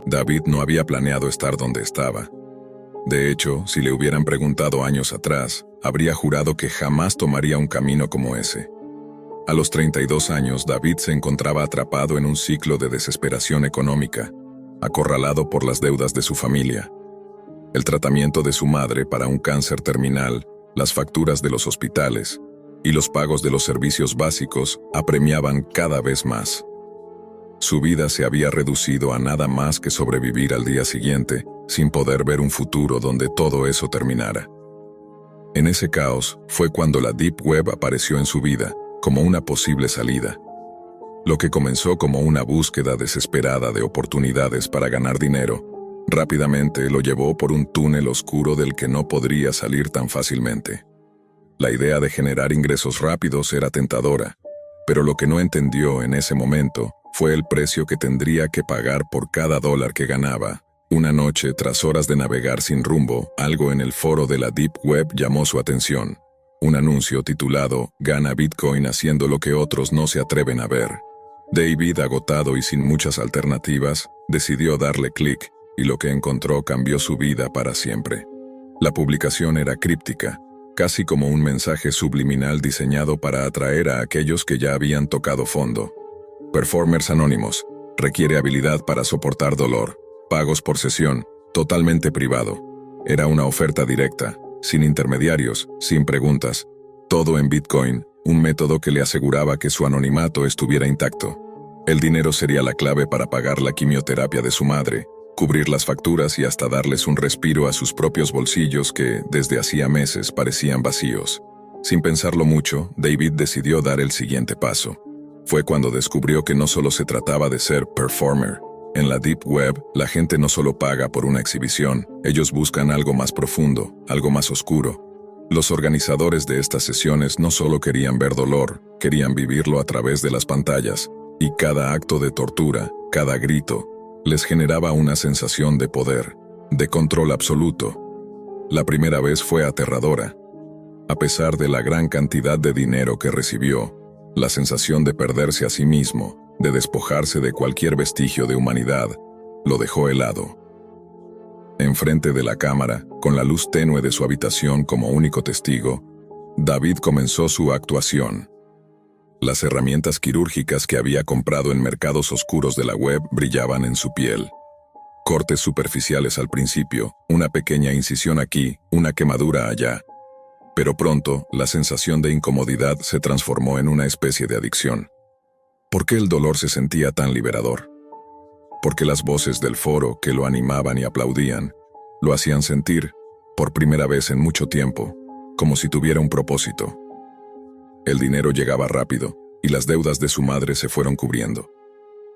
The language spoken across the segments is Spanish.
David no había planeado estar donde estaba. De hecho, si le hubieran preguntado años atrás, habría jurado que jamás tomaría un camino como ese. A los 32 años, David se encontraba atrapado en un ciclo de desesperación económica, acorralado por las deudas de su familia. El tratamiento de su madre para un cáncer terminal, las facturas de los hospitales y los pagos de los servicios básicos apremiaban cada vez más. Su vida se había reducido a nada más que sobrevivir al día siguiente, sin poder ver un futuro donde todo eso terminara. En ese caos fue cuando la Deep Web apareció en su vida, como una posible salida. Lo que comenzó como una búsqueda desesperada de oportunidades para ganar dinero, rápidamente lo llevó por un túnel oscuro del que no podría salir tan fácilmente. La idea de generar ingresos rápidos era tentadora, pero lo que no entendió en ese momento fue el precio que tendría que pagar por cada dólar que ganaba. Una noche, tras horas de navegar sin rumbo, algo en el foro de la Deep Web llamó su atención. Un anuncio titulado «Gana Bitcoin haciendo lo que otros no se atreven a ver». David, agotado y sin muchas alternativas, decidió darle clic, y lo que encontró cambió su vida para siempre. La publicación era críptica, casi como un mensaje subliminal diseñado para atraer a aquellos que ya habían tocado fondo. Performers anónimos. Requiere habilidad para soportar dolor. Pagos por sesión. Totalmente privado. Era una oferta directa, sin intermediarios, sin preguntas. Todo en Bitcoin, un método que le aseguraba que su anonimato estuviera intacto. El dinero sería la clave para pagar la quimioterapia de su madre, cubrir las facturas y hasta darles un respiro a sus propios bolsillos que, desde hacía meses, parecían vacíos. Sin pensarlo mucho, David decidió dar el siguiente paso. Fue cuando descubrió que no solo se trataba de ser performer. En la Deep Web, la gente no solo paga por una exhibición, ellos buscan algo más profundo, algo más oscuro. Los organizadores de estas sesiones no solo querían ver dolor, querían vivirlo a través de las pantallas, y cada acto de tortura, cada grito, les generaba una sensación de poder, de control absoluto. La primera vez fue aterradora. A pesar de la gran cantidad de dinero que recibió, la sensación de perderse a sí mismo, de despojarse de cualquier vestigio de humanidad, lo dejó helado. Enfrente de la cámara, con la luz tenue de su habitación como único testigo, David comenzó su actuación. Las herramientas quirúrgicas que había comprado en mercados oscuros de la web brillaban en su piel. Cortes superficiales al principio, una pequeña incisión aquí, una quemadura allá. Pero pronto, la sensación de incomodidad se transformó en una especie de adicción. ¿Por qué el dolor se sentía tan liberador? Porque las voces del foro que lo animaban y aplaudían, lo hacían sentir, por primera vez en mucho tiempo, como si tuviera un propósito. El dinero llegaba rápido, y las deudas de su madre se fueron cubriendo.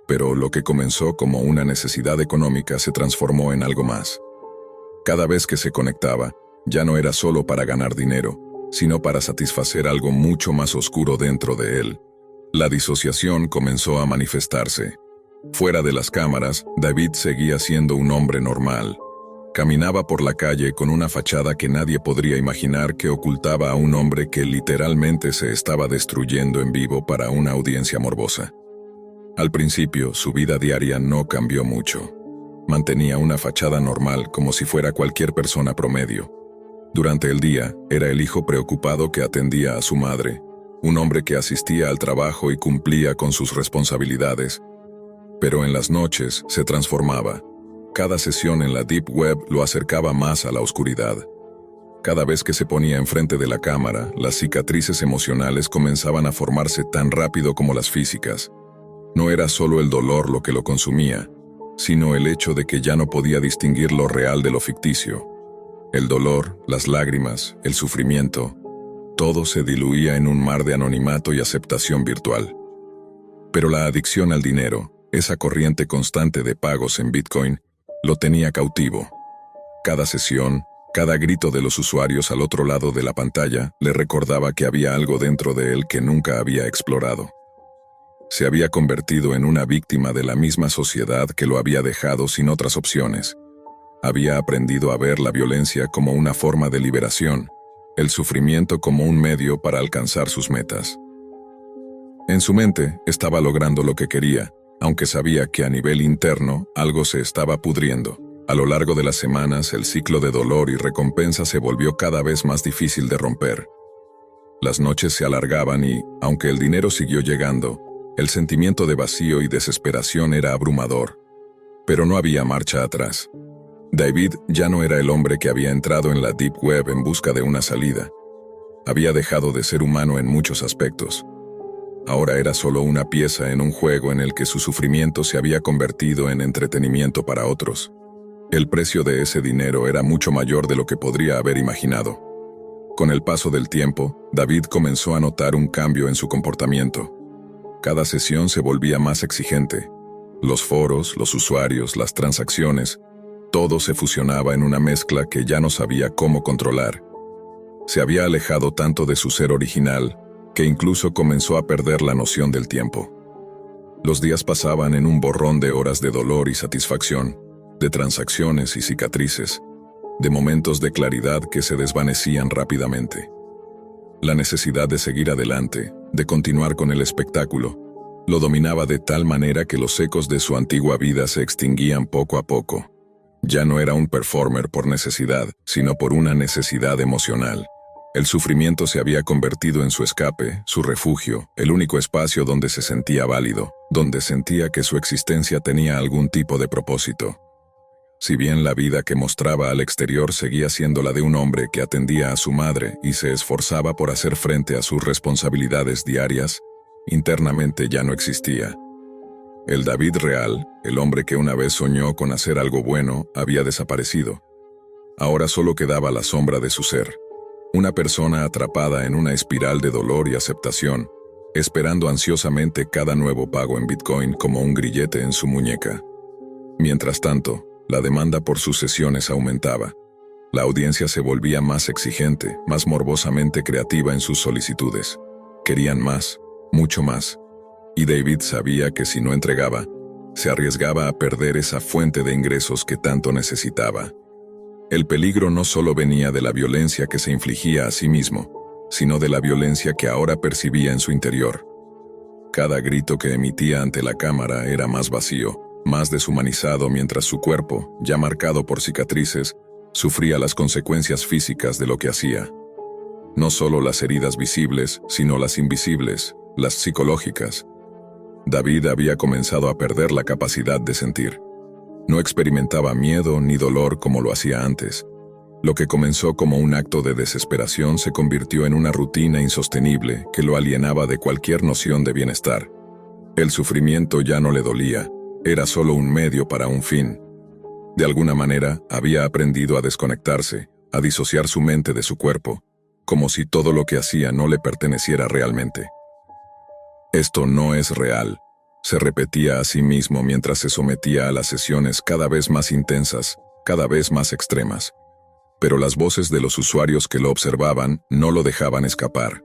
Pero lo que comenzó como una necesidad económica se transformó en algo más. Cada vez que se conectaba, ya no era solo para ganar dinero, sino para satisfacer algo mucho más oscuro dentro de él. La disociación comenzó a manifestarse. Fuera de las cámaras, David seguía siendo un hombre normal. Caminaba por la calle con una fachada que nadie podría imaginar que ocultaba a un hombre que literalmente se estaba destruyendo en vivo para una audiencia morbosa. Al principio, su vida diaria no cambió mucho. Mantenía una fachada normal como si fuera cualquier persona promedio. Durante el día, era el hijo preocupado que atendía a su madre, un hombre que asistía al trabajo y cumplía con sus responsabilidades. Pero en las noches se transformaba. Cada sesión en la Deep Web lo acercaba más a la oscuridad. Cada vez que se ponía enfrente de la cámara, las cicatrices emocionales comenzaban a formarse tan rápido como las físicas. No era solo el dolor lo que lo consumía, sino el hecho de que ya no podía distinguir lo real de lo ficticio. El dolor, las lágrimas, el sufrimiento, todo se diluía en un mar de anonimato y aceptación virtual. Pero la adicción al dinero, esa corriente constante de pagos en Bitcoin, lo tenía cautivo. Cada sesión, cada grito de los usuarios al otro lado de la pantalla le recordaba que había algo dentro de él que nunca había explorado. Se había convertido en una víctima de la misma sociedad que lo había dejado sin otras opciones. Había aprendido a ver la violencia como una forma de liberación, el sufrimiento como un medio para alcanzar sus metas. En su mente estaba logrando lo que quería, aunque sabía que a nivel interno algo se estaba pudriendo. A lo largo de las semanas, el ciclo de dolor y recompensa se volvió cada vez más difícil de romper. Las noches se alargaban y, aunque el dinero siguió llegando, el sentimiento de vacío y desesperación era abrumador. Pero no había marcha atrás. David ya no era el hombre que había entrado en la Deep Web en busca de una salida. Había dejado de ser humano en muchos aspectos. Ahora era solo una pieza en un juego en el que su sufrimiento se había convertido en entretenimiento para otros. El precio de ese dinero era mucho mayor de lo que podría haber imaginado. Con el paso del tiempo, David comenzó a notar un cambio en su comportamiento. Cada sesión se volvía más exigente. Los foros, los usuarios, las transacciones, todo se fusionaba en una mezcla que ya no sabía cómo controlar. Se había alejado tanto de su ser original que incluso comenzó a perder la noción del tiempo. Los días pasaban en un borrón de horas de dolor y satisfacción, de transacciones y cicatrices, de momentos de claridad que se desvanecían rápidamente. La necesidad de seguir adelante, de continuar con el espectáculo, lo dominaba de tal manera que los ecos de su antigua vida se extinguían poco a poco. Ya no era un performer por necesidad, sino por una necesidad emocional. El sufrimiento se había convertido en su escape, su refugio, el único espacio donde se sentía válido, donde sentía que su existencia tenía algún tipo de propósito. Si bien la vida que mostraba al exterior seguía siendo la de un hombre que atendía a su madre y se esforzaba por hacer frente a sus responsabilidades diarias, internamente ya no existía. El David real, el hombre que una vez soñó con hacer algo bueno, había desaparecido. Ahora solo quedaba la sombra de su ser. Una persona atrapada en una espiral de dolor y aceptación, esperando ansiosamente cada nuevo pago en Bitcoin como un grillete en su muñeca. Mientras tanto, la demanda por sus sesiones aumentaba. La audiencia se volvía más exigente, más morbosamente creativa en sus solicitudes. Querían más, mucho más. Y David sabía que si no entregaba, se arriesgaba a perder esa fuente de ingresos que tanto necesitaba. El peligro no solo venía de la violencia que se infligía a sí mismo, sino de la violencia que ahora percibía en su interior. Cada grito que emitía ante la cámara era más vacío, más deshumanizado, mientras su cuerpo, ya marcado por cicatrices, sufría las consecuencias físicas de lo que hacía. No solo las heridas visibles, sino las invisibles, las psicológicas. David había comenzado a perder la capacidad de sentir. No experimentaba miedo ni dolor como lo hacía antes. Lo que comenzó como un acto de desesperación se convirtió en una rutina insostenible que lo alienaba de cualquier noción de bienestar. El sufrimiento ya no le dolía, era solo un medio para un fin. De alguna manera, había aprendido a desconectarse, a disociar su mente de su cuerpo, como si todo lo que hacía no le perteneciera realmente. Esto no es real, se repetía a sí mismo mientras se sometía a las sesiones cada vez más intensas, cada vez más extremas. Pero las voces de los usuarios que lo observaban no lo dejaban escapar.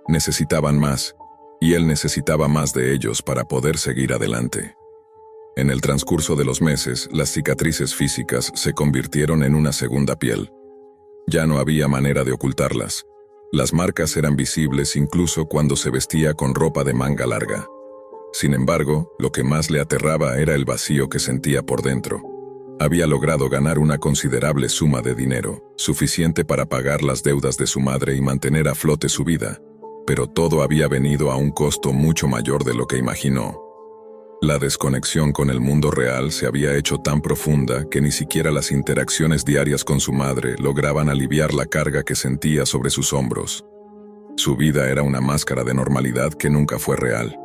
Necesitaban más, y él necesitaba más de ellos para poder seguir adelante. En el transcurso de los meses, las cicatrices físicas se convirtieron en una segunda piel. Ya no había manera de ocultarlas. Las marcas eran visibles incluso cuando se vestía con ropa de manga larga. Sin embargo, lo que más le aterraba era el vacío que sentía por dentro. Había logrado ganar una considerable suma de dinero, suficiente para pagar las deudas de su madre y mantener a flote su vida, pero todo había venido a un costo mucho mayor de lo que imaginó. La desconexión con el mundo real se había hecho tan profunda que ni siquiera las interacciones diarias con su madre lograban aliviar la carga que sentía sobre sus hombros. Su vida era una máscara de normalidad que nunca fue real.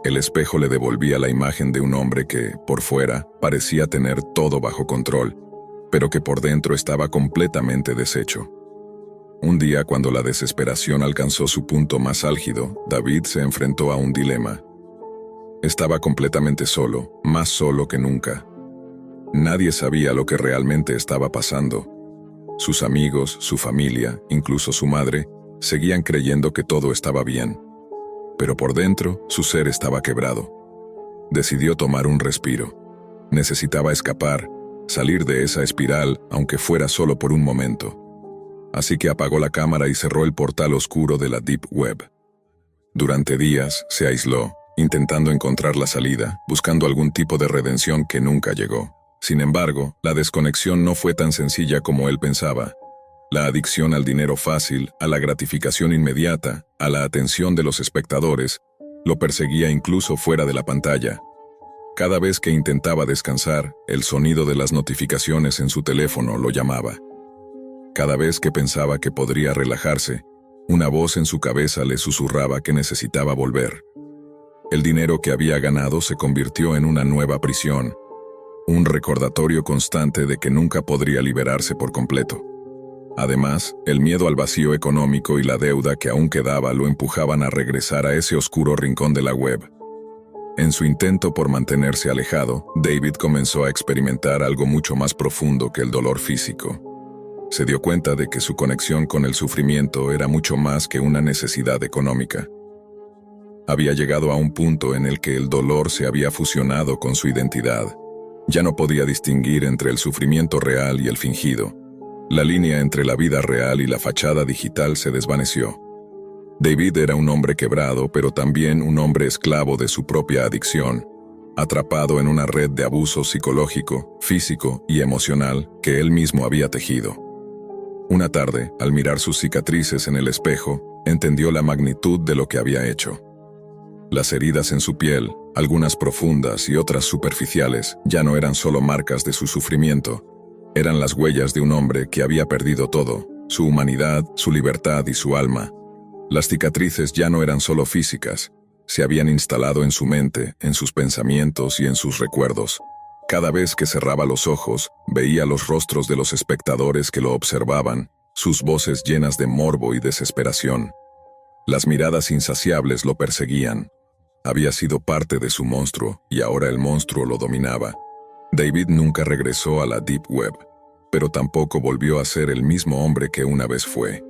El espejo le devolvía la imagen de un hombre que, por fuera, parecía tener todo bajo control, pero que por dentro estaba completamente deshecho. Un día, cuando la desesperación alcanzó su punto más álgido, David se enfrentó a un dilema. Estaba completamente solo, más solo que nunca. Nadie sabía lo que realmente estaba pasando. Sus amigos, su familia, incluso su madre, seguían creyendo que todo estaba bien. Pero por dentro, su ser estaba quebrado. Decidió tomar un respiro. Necesitaba escapar, salir de esa espiral, aunque fuera solo por un momento. Así que apagó la cámara y cerró el portal oscuro de la Deep Web. Durante días se aisló, intentando encontrar la salida, buscando algún tipo de redención que nunca llegó. Sin embargo, la desconexión no fue tan sencilla como él pensaba. La adicción al dinero fácil, a la gratificación inmediata, a la atención de los espectadores, lo perseguía incluso fuera de la pantalla. Cada vez que intentaba descansar, el sonido de las notificaciones en su teléfono lo llamaba. Cada vez que pensaba que podría relajarse, una voz en su cabeza le susurraba que necesitaba volver. El dinero que había ganado se convirtió en una nueva prisión, un recordatorio constante de que nunca podría liberarse por completo. Además, el miedo al vacío económico y la deuda que aún quedaba lo empujaban a regresar a ese oscuro rincón de la web. En su intento por mantenerse alejado, David comenzó a experimentar algo mucho más profundo que el dolor físico. Se dio cuenta de que su conexión con el sufrimiento era mucho más que una necesidad económica. Había llegado a un punto en el que el dolor se había fusionado con su identidad. Ya no podía distinguir entre el sufrimiento real y el fingido. La línea entre la vida real y la fachada digital se desvaneció. David era un hombre quebrado, pero también un hombre esclavo de su propia adicción, atrapado en una red de abuso psicológico, físico y emocional que él mismo había tejido. Una tarde, al mirar sus cicatrices en el espejo, entendió la magnitud de lo que había hecho. Las heridas en su piel, algunas profundas y otras superficiales, ya no eran solo marcas de su sufrimiento, eran las huellas de un hombre que había perdido todo, su humanidad, su libertad y su alma. Las cicatrices ya no eran solo físicas, se habían instalado en su mente, en sus pensamientos y en sus recuerdos. Cada vez que cerraba los ojos, veía los rostros de los espectadores que lo observaban, sus voces llenas de morbo y desesperación. Las miradas insaciables lo perseguían. Había sido parte de su monstruo, y ahora el monstruo lo dominaba. David nunca regresó a la Deep Web, pero tampoco volvió a ser el mismo hombre que una vez fue.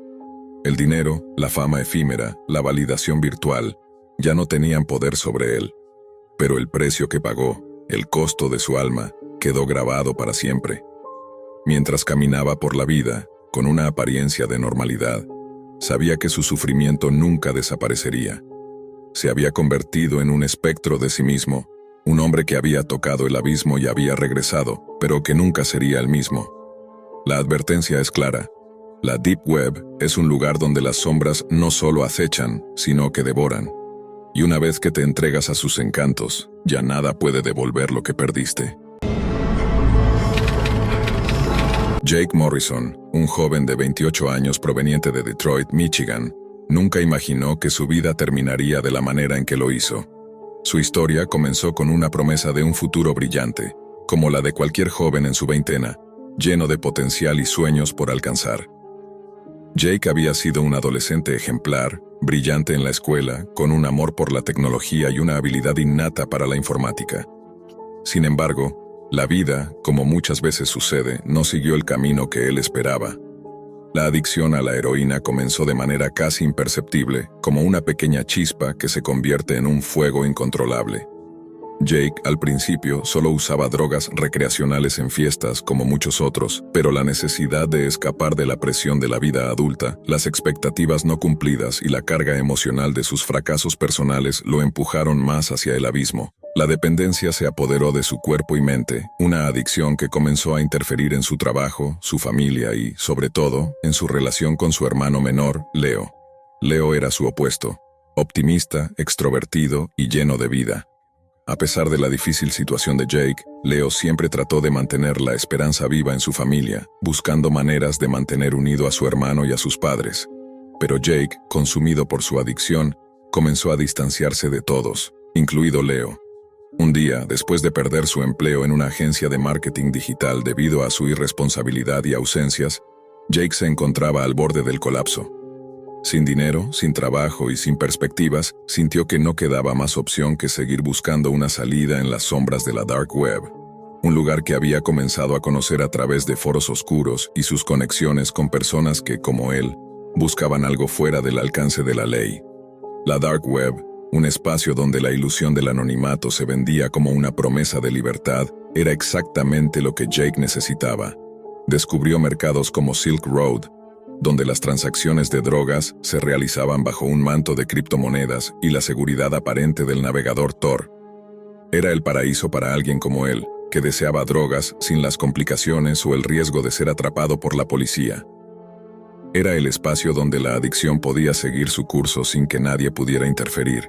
El dinero, la fama efímera, la validación virtual, ya no tenían poder sobre él. Pero el precio que pagó, el costo de su alma, quedó grabado para siempre. Mientras caminaba por la vida, con una apariencia de normalidad, sabía que su sufrimiento nunca desaparecería. Se había convertido en un espectro de sí mismo, un hombre que había tocado el abismo y había regresado, pero que nunca sería el mismo. La advertencia es clara. La Deep Web es un lugar donde las sombras no solo acechan, sino que devoran. Y una vez que te entregas a sus encantos, ya nada puede devolver lo que perdiste. Jake Morrison, un joven de 28 años proveniente de Detroit, Michigan, nunca imaginó que su vida terminaría de la manera en que lo hizo. Su historia comenzó con una promesa de un futuro brillante, como la de cualquier joven en su veintena, lleno de potencial y sueños por alcanzar. Jake había sido un adolescente ejemplar, brillante en la escuela, con un amor por la tecnología y una habilidad innata para la informática. Sin embargo, la vida, como muchas veces sucede, no siguió el camino que él esperaba. La adicción a la heroína comenzó de manera casi imperceptible, como una pequeña chispa que se convierte en un fuego incontrolable. Jake, al principio, solo usaba drogas recreacionales en fiestas como muchos otros, pero la necesidad de escapar de la presión de la vida adulta, las expectativas no cumplidas y la carga emocional de sus fracasos personales lo empujaron más hacia el abismo. La dependencia se apoderó de su cuerpo y mente, una adicción que comenzó a interferir en su trabajo, su familia y, sobre todo, en su relación con su hermano menor, Leo. Leo era su opuesto, optimista, extrovertido y lleno de vida. A pesar de la difícil situación de Jake, Leo siempre trató de mantener la esperanza viva en su familia, buscando maneras de mantener unido a su hermano y a sus padres. Pero Jake, consumido por su adicción, comenzó a distanciarse de todos, incluido Leo. Un día, después de perder su empleo en una agencia de marketing digital debido a su irresponsabilidad y ausencias, Jake se encontraba al borde del colapso. Sin dinero, sin trabajo y sin perspectivas, sintió que no quedaba más opción que seguir buscando una salida en las sombras de la Dark Web, un lugar que había comenzado a conocer a través de foros oscuros y sus conexiones con personas que, como él, buscaban algo fuera del alcance de la ley. La Dark Web, un espacio donde la ilusión del anonimato se vendía como una promesa de libertad, era exactamente lo que Jake necesitaba. Descubrió mercados como Silk Road, donde las transacciones de drogas se realizaban bajo un manto de criptomonedas y la seguridad aparente del navegador Tor. Era el paraíso para alguien como él, que deseaba drogas sin las complicaciones o el riesgo de ser atrapado por la policía. Era el espacio donde la adicción podía seguir su curso sin que nadie pudiera interferir.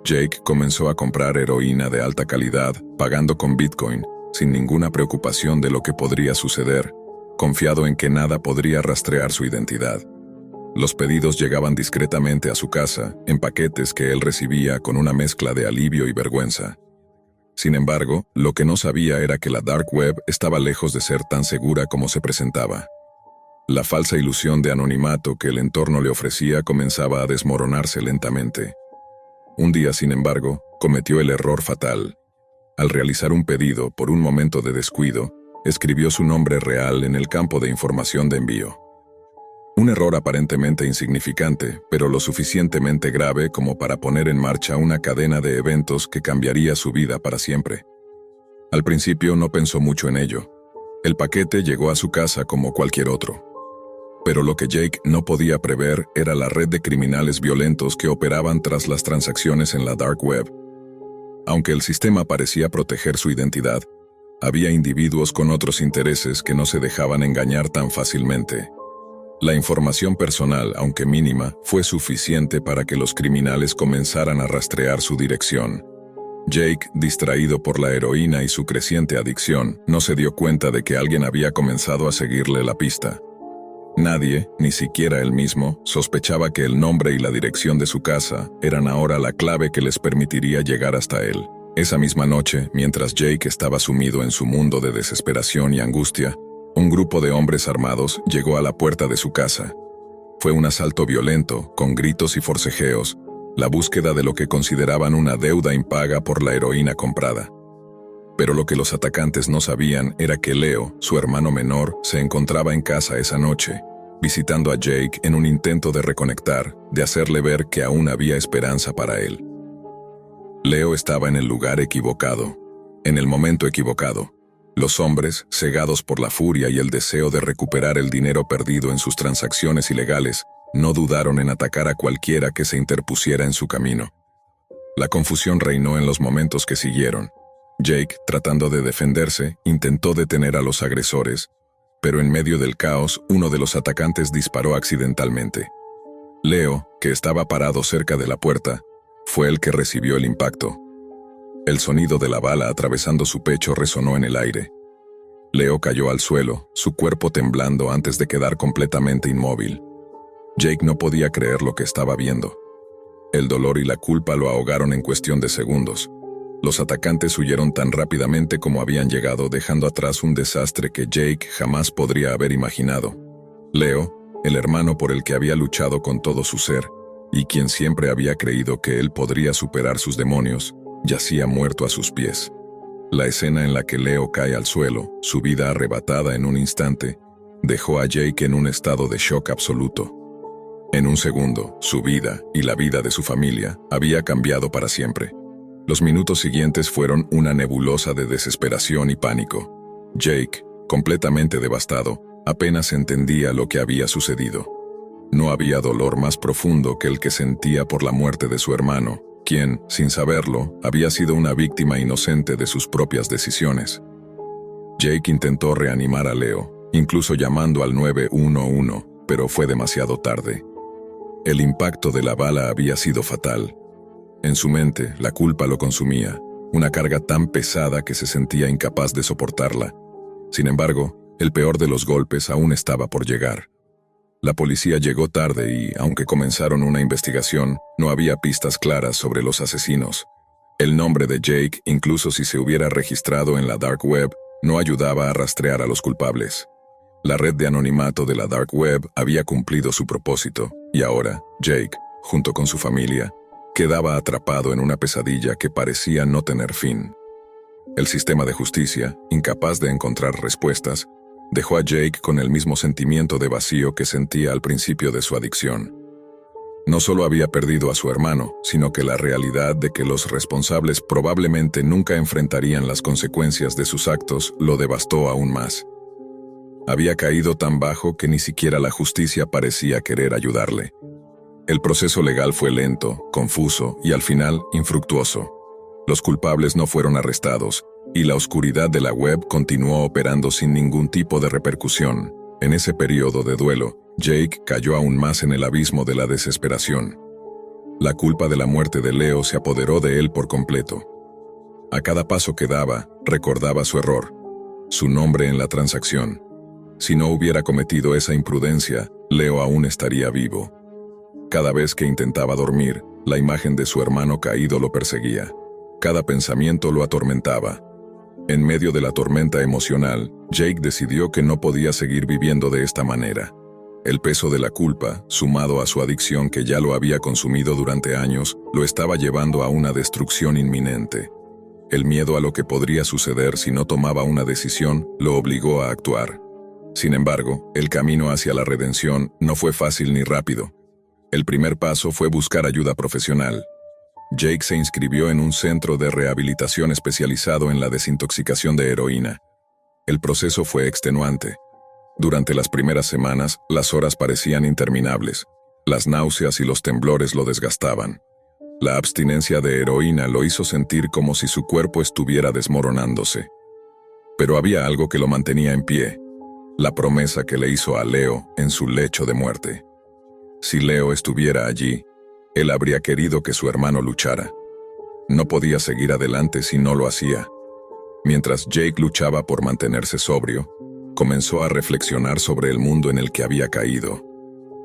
Jake comenzó a comprar heroína de alta calidad, pagando con Bitcoin, sin ninguna preocupación de lo que podría suceder, confiado en que nada podría rastrear su identidad. Los pedidos llegaban discretamente a su casa, en paquetes que él recibía con una mezcla de alivio y vergüenza. Sin embargo, lo que no sabía era que la Dark Web estaba lejos de ser tan segura como se presentaba. La falsa ilusión de anonimato que el entorno le ofrecía comenzaba a desmoronarse lentamente. Un día, sin embargo, cometió el error fatal. Al realizar un pedido, por un momento de descuido, escribió su nombre real en el campo de información de envío. Un error aparentemente insignificante, pero lo suficientemente grave como para poner en marcha una cadena de eventos que cambiaría su vida para siempre. Al principio no pensó mucho en ello. El paquete llegó a su casa como cualquier otro. Pero lo que Jake no podía prever era la red de criminales violentos que operaban tras las transacciones en la Dark Web. Aunque el sistema parecía proteger su identidad, había individuos con otros intereses que no se dejaban engañar tan fácilmente. La información personal, aunque mínima, fue suficiente para que los criminales comenzaran a rastrear su dirección. Jake, distraído por la heroína y su creciente adicción, no se dio cuenta de que alguien había comenzado a seguirle la pista. Nadie, ni siquiera él mismo, sospechaba que el nombre y la dirección de su casa eran ahora la clave que les permitiría llegar hasta él. Esa misma noche, mientras Jake estaba sumido en su mundo de desesperación y angustia, un grupo de hombres armados llegó a la puerta de su casa. Fue un asalto violento, con gritos y forcejeos, la búsqueda de lo que consideraban una deuda impaga por la heroína comprada. Pero lo que los atacantes no sabían era que Leo, su hermano menor, se encontraba en casa esa noche, visitando a Jake en un intento de reconectar, de hacerle ver que aún había esperanza para él. Leo estaba en el lugar equivocado, en el momento equivocado. Los hombres, cegados por la furia y el deseo de recuperar el dinero perdido en sus transacciones ilegales, no dudaron en atacar a cualquiera que se interpusiera en su camino. La confusión reinó en los momentos que siguieron. Jake, tratando de defenderse, intentó detener a los agresores, pero en medio del caos, uno de los atacantes disparó accidentalmente. Leo, que estaba parado cerca de la puerta, fue el que recibió el impacto. El sonido de la bala atravesando su pecho resonó en el aire. Leo cayó al suelo, su cuerpo temblando antes de quedar completamente inmóvil. Jake no podía creer lo que estaba viendo. El dolor y la culpa lo ahogaron en cuestión de segundos. Los atacantes huyeron tan rápidamente como habían llegado, dejando atrás un desastre que Jake jamás podría haber imaginado. Leo, el hermano por el que había luchado con todo su ser, y quien siempre había creído que él podría superar sus demonios, yacía muerto a sus pies. La escena en la que Leo cae al suelo, su vida arrebatada en un instante, dejó a Jake en un estado de shock absoluto. En un segundo, su vida y la vida de su familia había cambiado para siempre. Los minutos siguientes fueron una nebulosa de desesperación y pánico. Jake, completamente devastado, apenas entendía lo que había sucedido. No había dolor más profundo que el que sentía por la muerte de su hermano, quien, sin saberlo, había sido una víctima inocente de sus propias decisiones. Jake intentó reanimar a Leo, incluso llamando al 911, pero fue demasiado tarde. El impacto de la bala había sido fatal. En su mente, la culpa lo consumía, una carga tan pesada que se sentía incapaz de soportarla. Sin embargo, el peor de los golpes aún estaba por llegar. La policía llegó tarde y, aunque comenzaron una investigación, no había pistas claras sobre los asesinos. El nombre de Jake, incluso si se hubiera registrado en la Dark Web, no ayudaba a rastrear a los culpables. La red de anonimato de la Dark Web había cumplido su propósito, y ahora, Jake, junto con su familia, quedaba atrapado en una pesadilla que parecía no tener fin. El sistema de justicia, incapaz de encontrar respuestas, dejó a Jake con el mismo sentimiento de vacío que sentía al principio de su adicción. No solo había perdido a su hermano, sino que la realidad de que los responsables probablemente nunca enfrentarían las consecuencias de sus actos lo devastó aún más. Había caído tan bajo que ni siquiera la justicia parecía querer ayudarle. El proceso legal fue lento, confuso y al final infructuoso. Los culpables no fueron arrestados, y la oscuridad de la web continuó operando sin ningún tipo de repercusión. En ese periodo de duelo, Jake cayó aún más en el abismo de la desesperación. La culpa de la muerte de Leo se apoderó de él por completo. A cada paso que daba, recordaba su error, su nombre en la transacción. Si no hubiera cometido esa imprudencia, Leo aún estaría vivo. Cada vez que intentaba dormir, la imagen de su hermano caído lo perseguía. Cada pensamiento lo atormentaba. En medio de la tormenta emocional, Jake decidió que no podía seguir viviendo de esta manera. El peso de la culpa, sumado a su adicción que ya lo había consumido durante años, lo estaba llevando a una destrucción inminente. El miedo a lo que podría suceder si no tomaba una decisión lo obligó a actuar. Sin embargo, el camino hacia la redención no fue fácil ni rápido. El primer paso fue buscar ayuda profesional. Jake se inscribió en un centro de rehabilitación especializado en la desintoxicación de heroína. El proceso fue extenuante. Durante las primeras semanas, las horas parecían interminables. Las náuseas y los temblores lo desgastaban. La abstinencia de heroína lo hizo sentir como si su cuerpo estuviera desmoronándose. Pero había algo que lo mantenía en pie: la promesa que le hizo a Leo en su lecho de muerte. Si Leo estuviera allí, él habría querido que su hermano luchara. No podía seguir adelante si no lo hacía. Mientras Jake luchaba por mantenerse sobrio, comenzó a reflexionar sobre el mundo en el que había caído.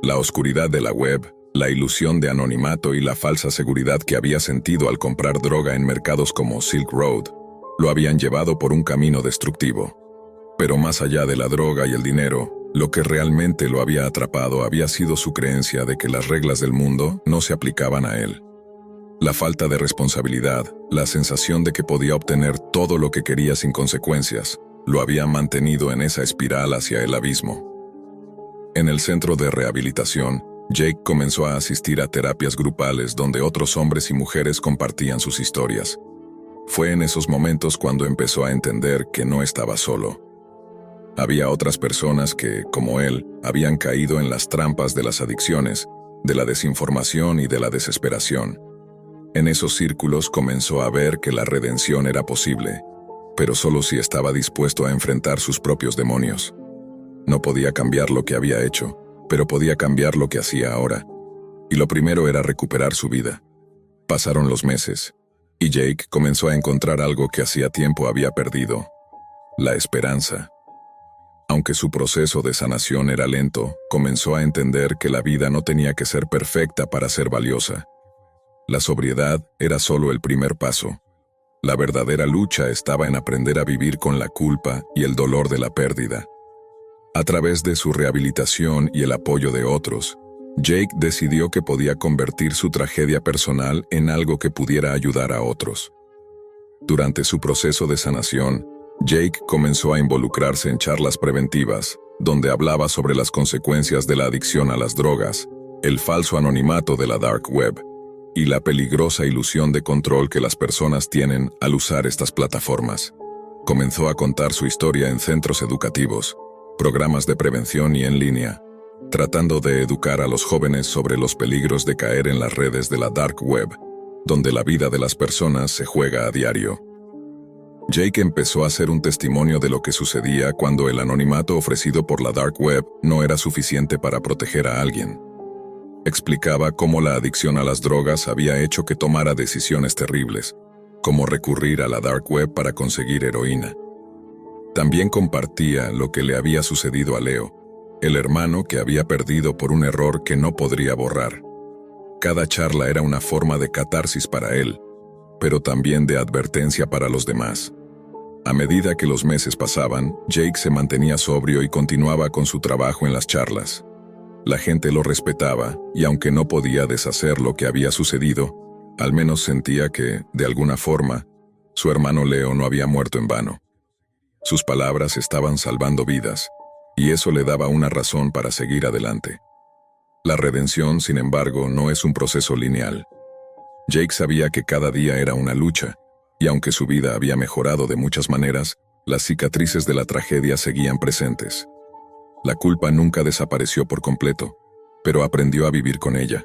La oscuridad de la web, la ilusión de anonimato y la falsa seguridad que había sentido al comprar droga en mercados como Silk Road, lo habían llevado por un camino destructivo. Pero más allá de la droga y el dinero, lo que realmente lo había atrapado había sido su creencia de que las reglas del mundo no se aplicaban a él. La falta de responsabilidad, la sensación de que podía obtener todo lo que quería sin consecuencias, lo había mantenido en esa espiral hacia el abismo. En el centro de rehabilitación, Jake comenzó a asistir a terapias grupales donde otros hombres y mujeres compartían sus historias. Fue en esos momentos cuando empezó a entender que no estaba solo. Había otras personas que, como él, habían caído en las trampas de las adicciones, de la desinformación y de la desesperación. En esos círculos comenzó a ver que la redención era posible, pero solo si estaba dispuesto a enfrentar sus propios demonios. No podía cambiar lo que había hecho, pero podía cambiar lo que hacía ahora. Y lo primero era recuperar su vida. Pasaron los meses, y Jake comenzó a encontrar algo que hacía tiempo había perdido: la esperanza. Aunque su proceso de sanación era lento, comenzó a entender que la vida no tenía que ser perfecta para ser valiosa. La sobriedad era solo el primer paso. La verdadera lucha estaba en aprender a vivir con la culpa y el dolor de la pérdida. A través de su rehabilitación y el apoyo de otros, Jake decidió que podía convertir su tragedia personal en algo que pudiera ayudar a otros. Durante su proceso de sanación, Jake comenzó a involucrarse en charlas preventivas, donde hablaba sobre las consecuencias de la adicción a las drogas, el falso anonimato de la dark web y la peligrosa ilusión de control que las personas tienen al usar estas plataformas. Comenzó a contar su historia en centros educativos, programas de prevención y en línea, tratando de educar a los jóvenes sobre los peligros de caer en las redes de la dark web, donde la vida de las personas se juega a diario. Jake empezó a ser un testimonio de lo que sucedía cuando el anonimato ofrecido por la dark web no era suficiente para proteger a alguien. Explicaba cómo la adicción a las drogas había hecho que tomara decisiones terribles, como recurrir a la dark web para conseguir heroína. También compartía lo que le había sucedido a Leo, el hermano que había perdido por un error que no podría borrar. Cada charla era una forma de catarsis para él, pero también de advertencia para los demás. A medida que los meses pasaban, Jake se mantenía sobrio y continuaba con su trabajo en las charlas. La gente lo respetaba, y aunque no podía deshacer lo que había sucedido, al menos sentía que, de alguna forma, su hermano Leo no había muerto en vano. Sus palabras estaban salvando vidas, y eso le daba una razón para seguir adelante. La redención, sin embargo, no es un proceso lineal. Jake sabía que cada día era una lucha, y aunque su vida había mejorado de muchas maneras, las cicatrices de la tragedia seguían presentes. La culpa nunca desapareció por completo, pero aprendió a vivir con ella.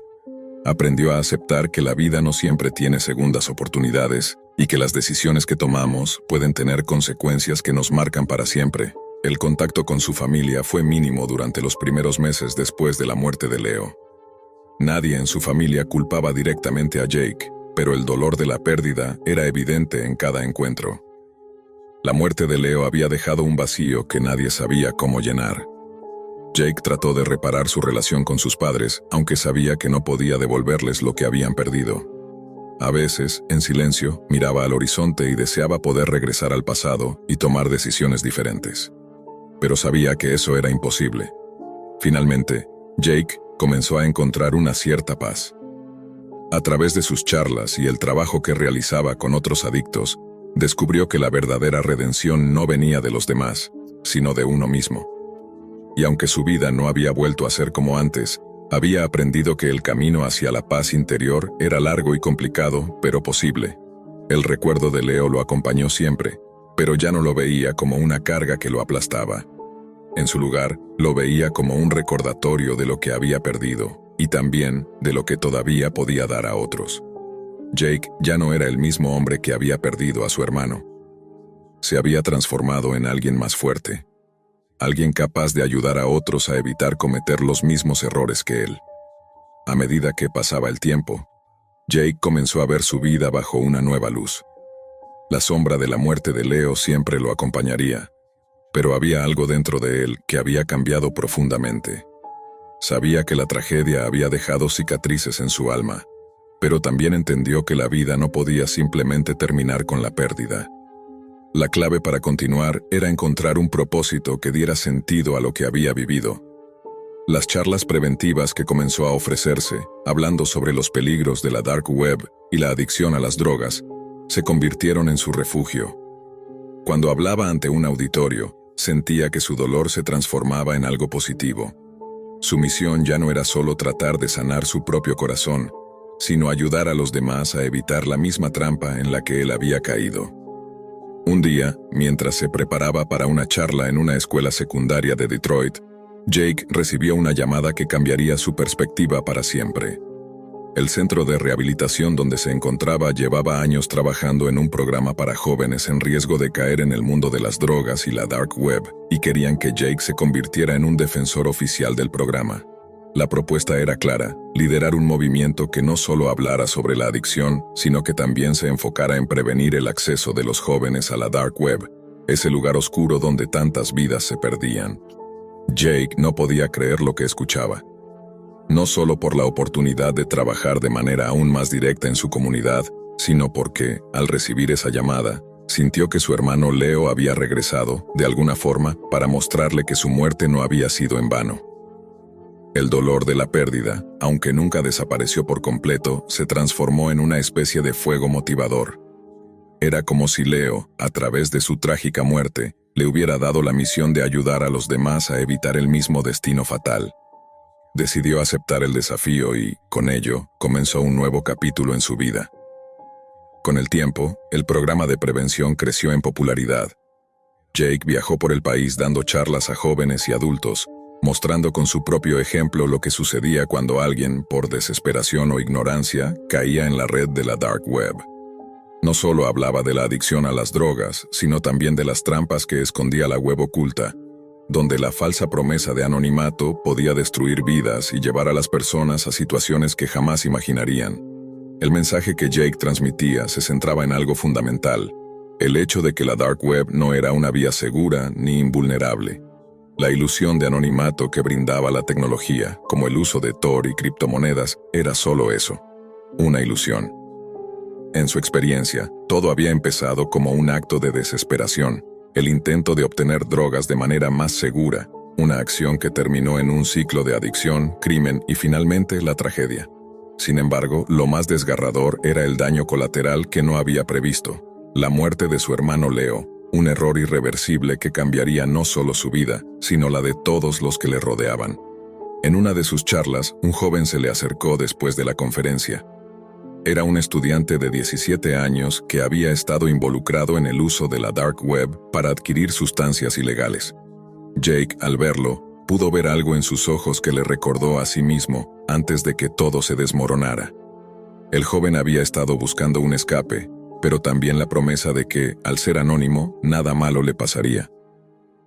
Aprendió a aceptar que la vida no siempre tiene segundas oportunidades y que las decisiones que tomamos pueden tener consecuencias que nos marcan para siempre. El contacto con su familia fue mínimo durante los primeros meses después de la muerte de Leo. Nadie en su familia culpaba directamente a Jake, pero el dolor de la pérdida era evidente en cada encuentro. La muerte de Leo había dejado un vacío que nadie sabía cómo llenar. Jake trató de reparar su relación con sus padres, aunque sabía que no podía devolverles lo que habían perdido. A veces, en silencio, miraba al horizonte y deseaba poder regresar al pasado y tomar decisiones diferentes. Pero sabía que eso era imposible. Finalmente, Jake comenzó a encontrar una cierta paz. A través de sus charlas y el trabajo que realizaba con otros adictos, descubrió que la verdadera redención no venía de los demás, sino de uno mismo. Y aunque su vida no había vuelto a ser como antes, había aprendido que el camino hacia la paz interior era largo y complicado, pero posible. El recuerdo de Leo lo acompañó siempre, pero ya no lo veía como una carga que lo aplastaba. En su lugar, lo veía como un recordatorio de lo que había perdido, y también de lo que todavía podía dar a otros. Jake ya no era el mismo hombre que había perdido a su hermano. Se había transformado en alguien más fuerte, alguien capaz de ayudar a otros a evitar cometer los mismos errores que él. A medida que pasaba el tiempo, Jake comenzó a ver su vida bajo una nueva luz. La sombra de la muerte de Leo siempre lo acompañaría, pero había algo dentro de él que había cambiado profundamente. Sabía que la tragedia había dejado cicatrices en su alma, pero también entendió que la vida no podía simplemente terminar con la pérdida. La clave para continuar era encontrar un propósito que diera sentido a lo que había vivido. Las charlas preventivas que comenzó a ofrecerse, hablando sobre los peligros de la dark web y la adicción a las drogas, se convirtieron en su refugio. Cuando hablaba ante un auditorio, sentía que su dolor se transformaba en algo positivo. Su misión ya no era solo tratar de sanar su propio corazón, sino ayudar a los demás a evitar la misma trampa en la que él había caído. Un día, mientras se preparaba para una charla en una escuela secundaria de Detroit, Jake recibió una llamada que cambiaría su perspectiva para siempre. El centro de rehabilitación donde se encontraba llevaba años trabajando en un programa para jóvenes en riesgo de caer en el mundo de las drogas y la dark web, y querían que Jake se convirtiera en un defensor oficial del programa. La propuesta era clara: liderar un movimiento que no solo hablara sobre la adicción, sino que también se enfocara en prevenir el acceso de los jóvenes a la dark web, ese lugar oscuro donde tantas vidas se perdían. Jake no podía creer lo que escuchaba. No solo por la oportunidad de trabajar de manera aún más directa en su comunidad, sino porque, al recibir esa llamada, sintió que su hermano Leo había regresado, de alguna forma, para mostrarle que su muerte no había sido en vano. El dolor de la pérdida, aunque nunca desapareció por completo, se transformó en una especie de fuego motivador. Era como si Leo, a través de su trágica muerte, le hubiera dado la misión de ayudar a los demás a evitar el mismo destino fatal. Decidió aceptar el desafío y, con ello, comenzó un nuevo capítulo en su vida. Con el tiempo, el programa de prevención creció en popularidad. Jake viajó por el país dando charlas a jóvenes y adultos, mostrando con su propio ejemplo lo que sucedía cuando alguien, por desesperación o ignorancia, caía en la red de la dark web. No solo hablaba de la adicción a las drogas, sino también de las trampas que escondía la web oculta, donde la falsa promesa de anonimato podía destruir vidas y llevar a las personas a situaciones que jamás imaginarían. El mensaje que Jake transmitía se centraba en algo fundamental: el hecho de que la dark web no era una vía segura ni invulnerable. La ilusión de anonimato que brindaba la tecnología, como el uso de Tor y criptomonedas, era solo eso: una ilusión. En su experiencia, todo había empezado como un acto de desesperación, el intento de obtener drogas de manera más segura, una acción que terminó en un ciclo de adicción, crimen y finalmente la tragedia. Sin embargo, lo más desgarrador era el daño colateral que no había previsto: la muerte de su hermano Leo, un error irreversible que cambiaría no solo su vida, sino la de todos los que le rodeaban. En una de sus charlas, un joven se le acercó después de la conferencia. Era un estudiante de 17 años que había estado involucrado en el uso de la dark web para adquirir sustancias ilegales. Jake, al verlo, pudo ver algo en sus ojos que le recordó a sí mismo antes de que todo se desmoronara. El joven había estado buscando un escape, pero también la promesa de que, al ser anónimo, nada malo le pasaría.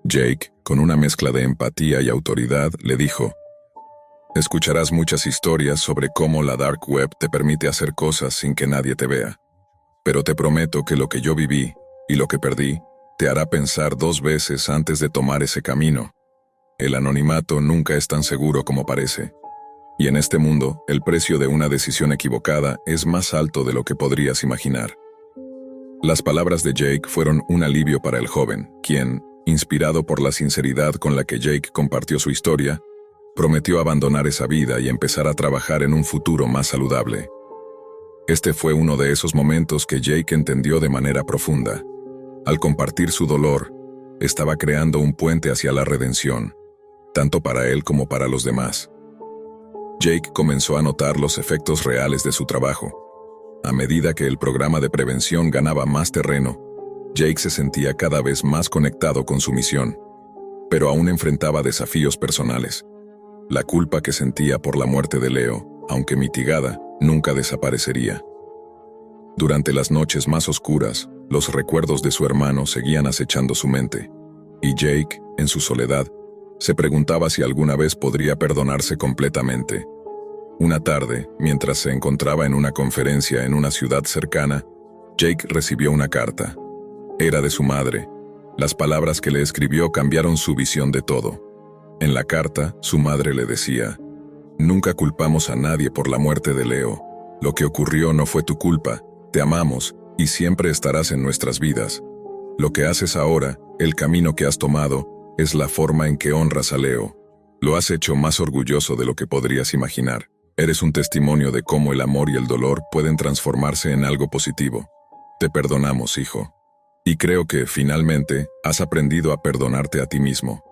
Jake, con una mezcla de empatía y autoridad, le dijo: «Escucharás muchas historias sobre cómo la Dark Web te permite hacer cosas sin que nadie te vea. Pero te prometo que lo que yo viví, y lo que perdí, te hará pensar 2 veces antes de tomar ese camino. El anonimato nunca es tan seguro como parece. Y en este mundo, el precio de una decisión equivocada es más alto de lo que podrías imaginar». Las palabras de Jake fueron un alivio para el joven, quien, inspirado por la sinceridad con la que Jake compartió su historia, prometió abandonar esa vida y empezar a trabajar en un futuro más saludable. Este fue uno de esos momentos que Jake entendió de manera profunda. Al compartir su dolor, estaba creando un puente hacia la redención, tanto para él como para los demás. Jake comenzó a notar los efectos reales de su trabajo. A medida que el programa de prevención ganaba más terreno, Jake se sentía cada vez más conectado con su misión, pero aún enfrentaba desafíos personales. La culpa que sentía por la muerte de Leo, aunque mitigada, nunca desaparecería. Durante las noches más oscuras, los recuerdos de su hermano seguían acechando su mente, y Jake, en su soledad, se preguntaba si alguna vez podría perdonarse completamente. Una tarde, mientras se encontraba en una conferencia en una ciudad cercana, Jake recibió una carta. Era de su madre. Las palabras que le escribió cambiaron su visión de todo. En la carta, su madre le decía: «Nunca culpamos a nadie por la muerte de Leo. Lo que ocurrió no fue tu culpa. Te amamos y siempre estarás en nuestras vidas. Lo que haces ahora, el camino que has tomado, es la forma en que honras a Leo. Lo has hecho más orgulloso de lo que podrías imaginar. Eres un testimonio de cómo el amor y el dolor pueden transformarse en algo positivo. Te perdonamos, hijo. Y creo que, finalmente, has aprendido a perdonarte a ti mismo».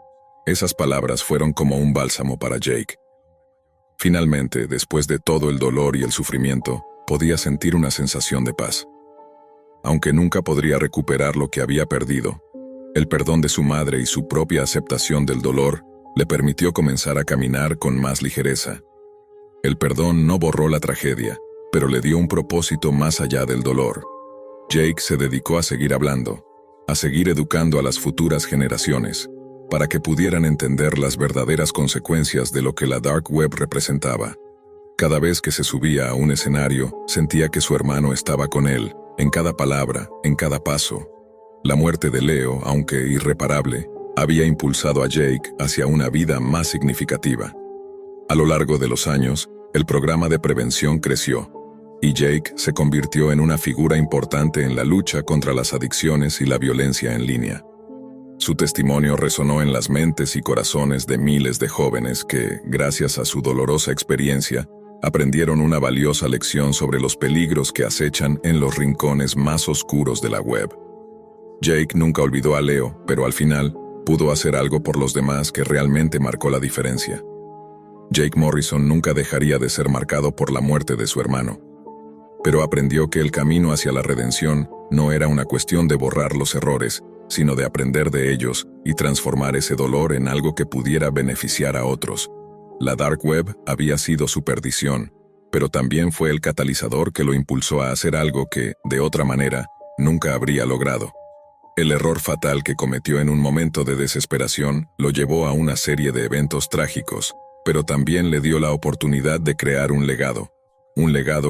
Esas palabras fueron como un bálsamo para Jake. Finalmente, después de todo el dolor y el sufrimiento, podía sentir una sensación de paz. Aunque nunca podría recuperar lo que había perdido, el perdón de su madre y su propia aceptación del dolor le permitió comenzar a caminar con más ligereza. El perdón no borró la tragedia, pero le dio un propósito más allá del dolor. Jake se dedicó a seguir hablando, a seguir educando a las futuras generaciones, para que pudieran entender las verdaderas consecuencias de lo que la Dark Web representaba. Cada vez que se subía a un escenario, sentía que su hermano estaba con él, en cada palabra, en cada paso. La muerte de Leo, aunque irreparable, había impulsado a Jake hacia una vida más significativa. A lo largo de los años, el programa de prevención creció, y Jake se convirtió en una figura importante en la lucha contra las adicciones y la violencia en línea. Su testimonio resonó en las mentes y corazones de miles de jóvenes que, gracias a su dolorosa experiencia, aprendieron una valiosa lección sobre los peligros que acechan en los rincones más oscuros de la web. Jake nunca olvidó a Leo, pero al final pudo hacer algo por los demás que realmente marcó la diferencia. Jake Morrison nunca dejaría de ser marcado por la muerte de su hermano, pero aprendió que el camino hacia la redención no era una cuestión de borrar los errores, sino de aprender de ellos y transformar ese dolor en algo que pudiera beneficiar a otros. La Dark Web había sido su perdición, pero también fue el catalizador que lo impulsó a hacer algo que, de otra manera, nunca habría logrado. El error fatal que cometió en un momento de desesperación lo llevó a una serie de eventos trágicos, pero también le dio la oportunidad de crear un legado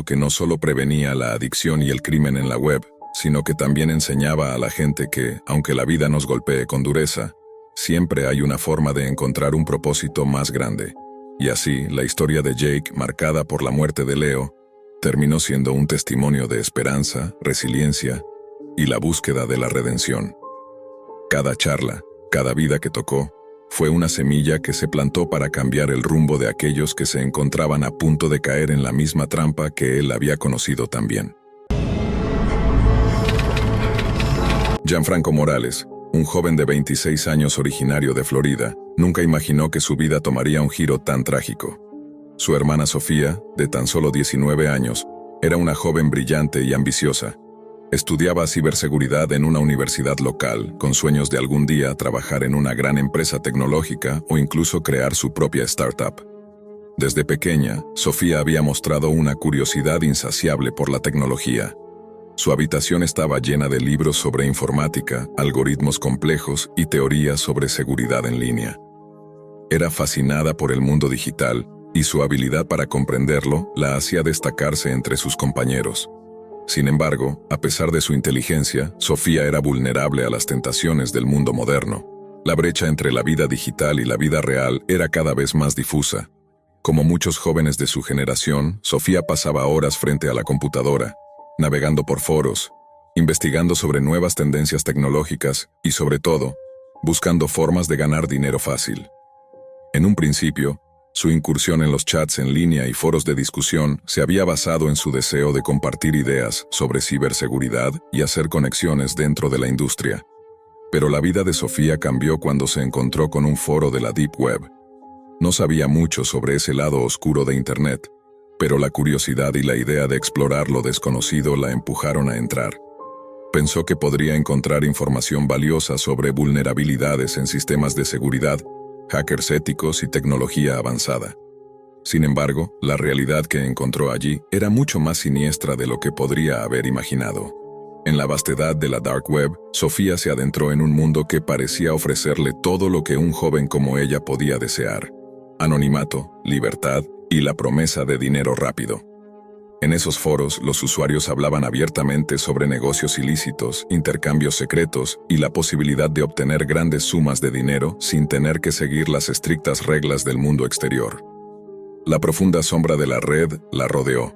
que no solo prevenía la adicción y el crimen en la web, sino que también enseñaba a la gente que, aunque la vida nos golpee con dureza, siempre hay una forma de encontrar un propósito más grande. Y así, la historia de Jake, marcada por la muerte de Leo, terminó siendo un testimonio de esperanza, resiliencia y la búsqueda de la redención. Cada charla, cada vida que tocó, fue una semilla que se plantó para cambiar el rumbo de aquellos que se encontraban a punto de caer en la misma trampa que él había conocido también. Gianfranco Morales, un joven de 26 años originario de Florida, nunca imaginó que su vida tomaría un giro tan trágico. Su hermana Sofía, de tan solo 19 años, era una joven brillante y ambiciosa. Estudiaba ciberseguridad en una universidad local, con sueños de algún día trabajar en una gran empresa tecnológica o incluso crear su propia startup. Desde pequeña, Sofía había mostrado una curiosidad insaciable por la tecnología. Su habitación estaba llena de libros sobre informática, algoritmos complejos y teorías sobre seguridad en línea. Era fascinada por el mundo digital y su habilidad para comprenderlo la hacía destacarse entre sus compañeros. Sin embargo, a pesar de su inteligencia, Sofía era vulnerable a las tentaciones del mundo moderno. La brecha entre la vida digital y la vida real era cada vez más difusa. Como muchos jóvenes de su generación, Sofía pasaba horas frente a la computadora, navegando por foros, investigando sobre nuevas tendencias tecnológicas y, sobre todo, buscando formas de ganar dinero fácil. En un principio, su incursión en los chats en línea y foros de discusión se había basado en su deseo de compartir ideas sobre ciberseguridad y hacer conexiones dentro de la industria. Pero la vida de Sofía cambió cuando se encontró con un foro de la Deep Web. No sabía mucho sobre ese lado oscuro de Internet, pero la curiosidad y la idea de explorar lo desconocido la empujaron a entrar. Pensó que podría encontrar información valiosa sobre vulnerabilidades en sistemas de seguridad, hackers éticos y tecnología avanzada. Sin embargo, la realidad que encontró allí era mucho más siniestra de lo que podría haber imaginado. En la vastedad de la Dark Web, Sofía se adentró en un mundo que parecía ofrecerle todo lo que un joven como ella podía desear: anonimato, libertad y la promesa de dinero rápido. En esos foros, los usuarios hablaban abiertamente sobre negocios ilícitos, intercambios secretos y la posibilidad de obtener grandes sumas de dinero sin tener que seguir las estrictas reglas del mundo exterior. La profunda sombra de la red la rodeó.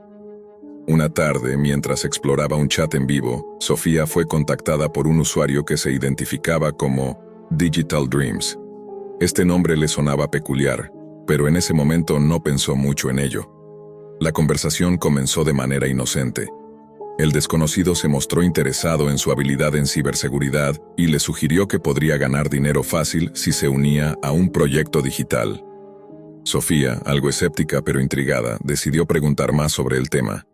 Una tarde, mientras exploraba un chat en vivo, Sofía fue contactada por un usuario que se identificaba como Digital Dreams. Este nombre le sonaba peculiar, pero en ese momento no pensó mucho en ello. La conversación comenzó de manera inocente. El desconocido se mostró interesado en su habilidad en ciberseguridad y le sugirió que podría ganar dinero fácil si se unía a un proyecto digital. Sofía, algo escéptica pero intrigada, decidió preguntar más sobre el tema.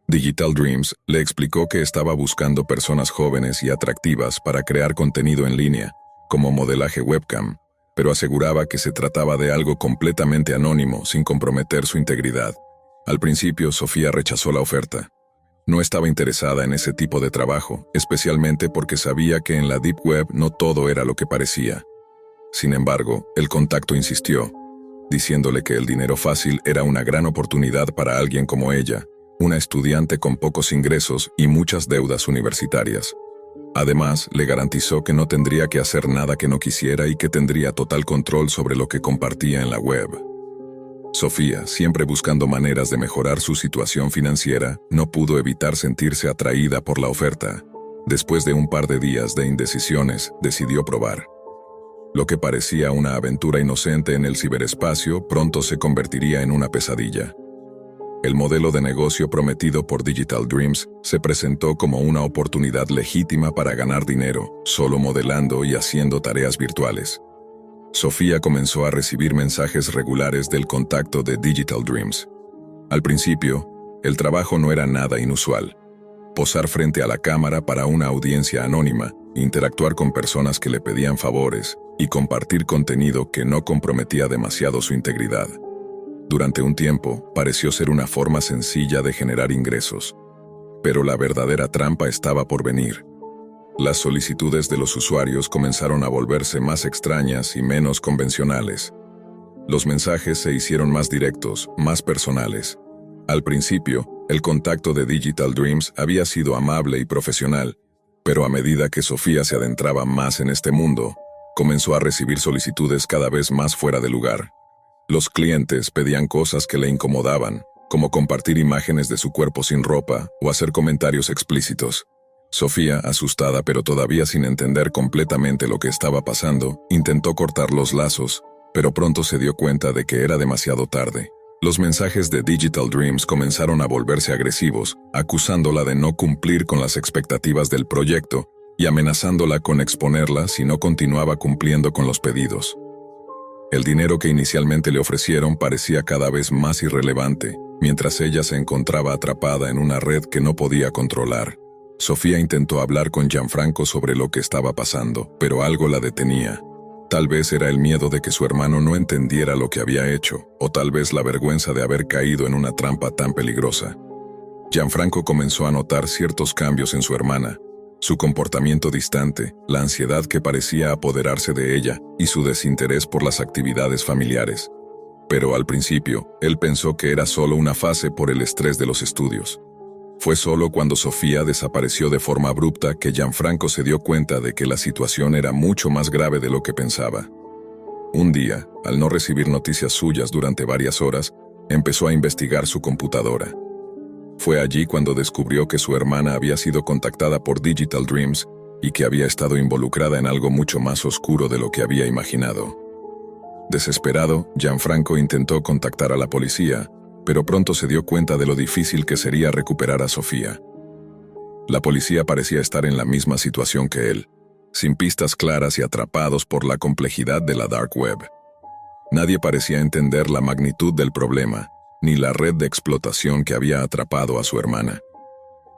Digital Dreams le explicó que estaba buscando personas jóvenes y atractivas para crear contenido en línea, como modelaje webcam, pero aseguraba que se trataba de algo completamente anónimo, sin comprometer su integridad. Al principio, Sofía rechazó la oferta. No estaba interesada en ese tipo de trabajo, especialmente porque sabía que en la Deep Web no todo era lo que parecía. Sin embargo, el contacto insistió, diciéndole que el dinero fácil era una gran oportunidad para alguien como ella, una estudiante con pocos ingresos y muchas deudas universitarias. Además, le garantizó que no tendría que hacer nada que no quisiera y que tendría total control sobre lo que compartía en la web. Sofía, siempre buscando maneras de mejorar su situación financiera, no pudo evitar sentirse atraída por la oferta. Después de un par de días de indecisiones, decidió probar. Lo que parecía una aventura inocente en el ciberespacio pronto se convertiría en una pesadilla. El modelo de negocio prometido por Digital Dreams se presentó como una oportunidad legítima para ganar dinero, solo modelando y haciendo tareas virtuales. Sofía comenzó a recibir mensajes regulares del contacto de Digital Dreams. Al principio, el trabajo no era nada inusual. Posar frente a la cámara para una audiencia anónima, interactuar con personas que le pedían favores y compartir contenido que no comprometía demasiado su integridad. Durante un tiempo, pareció ser una forma sencilla de generar ingresos. Pero la verdadera trampa estaba por venir. Las solicitudes de los usuarios comenzaron a volverse más extrañas y menos convencionales. Los mensajes se hicieron más directos, más personales. Al principio, el contacto de Digital Dreams había sido amable y profesional, pero a medida que Sofía se adentraba más en este mundo, comenzó a recibir solicitudes cada vez más fuera de lugar. Los clientes pedían cosas que le incomodaban, como compartir imágenes de su cuerpo sin ropa o hacer comentarios explícitos. Sofía, asustada pero todavía sin entender completamente lo que estaba pasando, intentó cortar los lazos, pero pronto se dio cuenta de que era demasiado tarde. Los mensajes de Digital Dreams comenzaron a volverse agresivos, acusándola de no cumplir con las expectativas del proyecto y amenazándola con exponerla si no continuaba cumpliendo con los pedidos. El dinero que inicialmente le ofrecieron parecía cada vez más irrelevante, mientras ella se encontraba atrapada en una red que no podía controlar. Sofía intentó hablar con Gianfranco sobre lo que estaba pasando, pero algo la detenía. Tal vez era el miedo de que su hermano no entendiera lo que había hecho, o tal vez la vergüenza de haber caído en una trampa tan peligrosa. Gianfranco comenzó a notar ciertos cambios en su hermana, su comportamiento distante, la ansiedad que parecía apoderarse de ella y su desinterés por las actividades familiares. Pero al principio, él pensó que era solo una fase por el estrés de los estudios. Fue solo cuando Sofía desapareció de forma abrupta que Gianfranco se dio cuenta de que la situación era mucho más grave de lo que pensaba. Un día, al no recibir noticias suyas durante varias horas, empezó a investigar su computadora. Fue allí cuando descubrió que su hermana había sido contactada por Digital Dreams y que había estado involucrada en algo mucho más oscuro de lo que había imaginado. Desesperado, Gianfranco intentó contactar a la policía, pero pronto se dio cuenta de lo difícil que sería recuperar a Sofía. La policía parecía estar en la misma situación que él, sin pistas claras y atrapados por la complejidad de la dark web. Nadie parecía entender la magnitud del problema, ni la red de explotación que había atrapado a su hermana.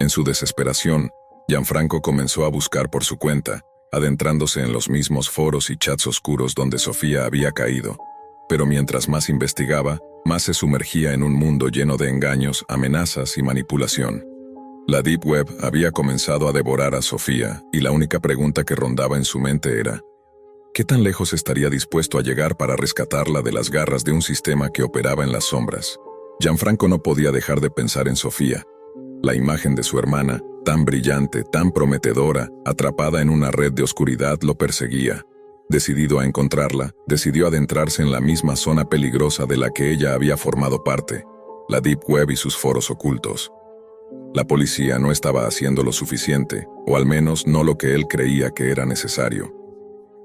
En su desesperación, Gianfranco comenzó a buscar por su cuenta, adentrándose en los mismos foros y chats oscuros donde Sofía había caído. Pero mientras más investigaba, más se sumergía en un mundo lleno de engaños, amenazas y manipulación. La Deep Web había comenzado a devorar a Sofía, y la única pregunta que rondaba en su mente era: ¿qué tan lejos estaría dispuesto a llegar para rescatarla de las garras de un sistema que operaba en las sombras? Gianfranco no podía dejar de pensar en Sofía. La imagen de su hermana, tan brillante, tan prometedora, atrapada en una red de oscuridad, lo perseguía. Decidido a encontrarla, decidió adentrarse en la misma zona peligrosa de la que ella había formado parte, la Deep Web y sus foros ocultos. La policía no estaba haciendo lo suficiente, o al menos no lo que él creía que era necesario.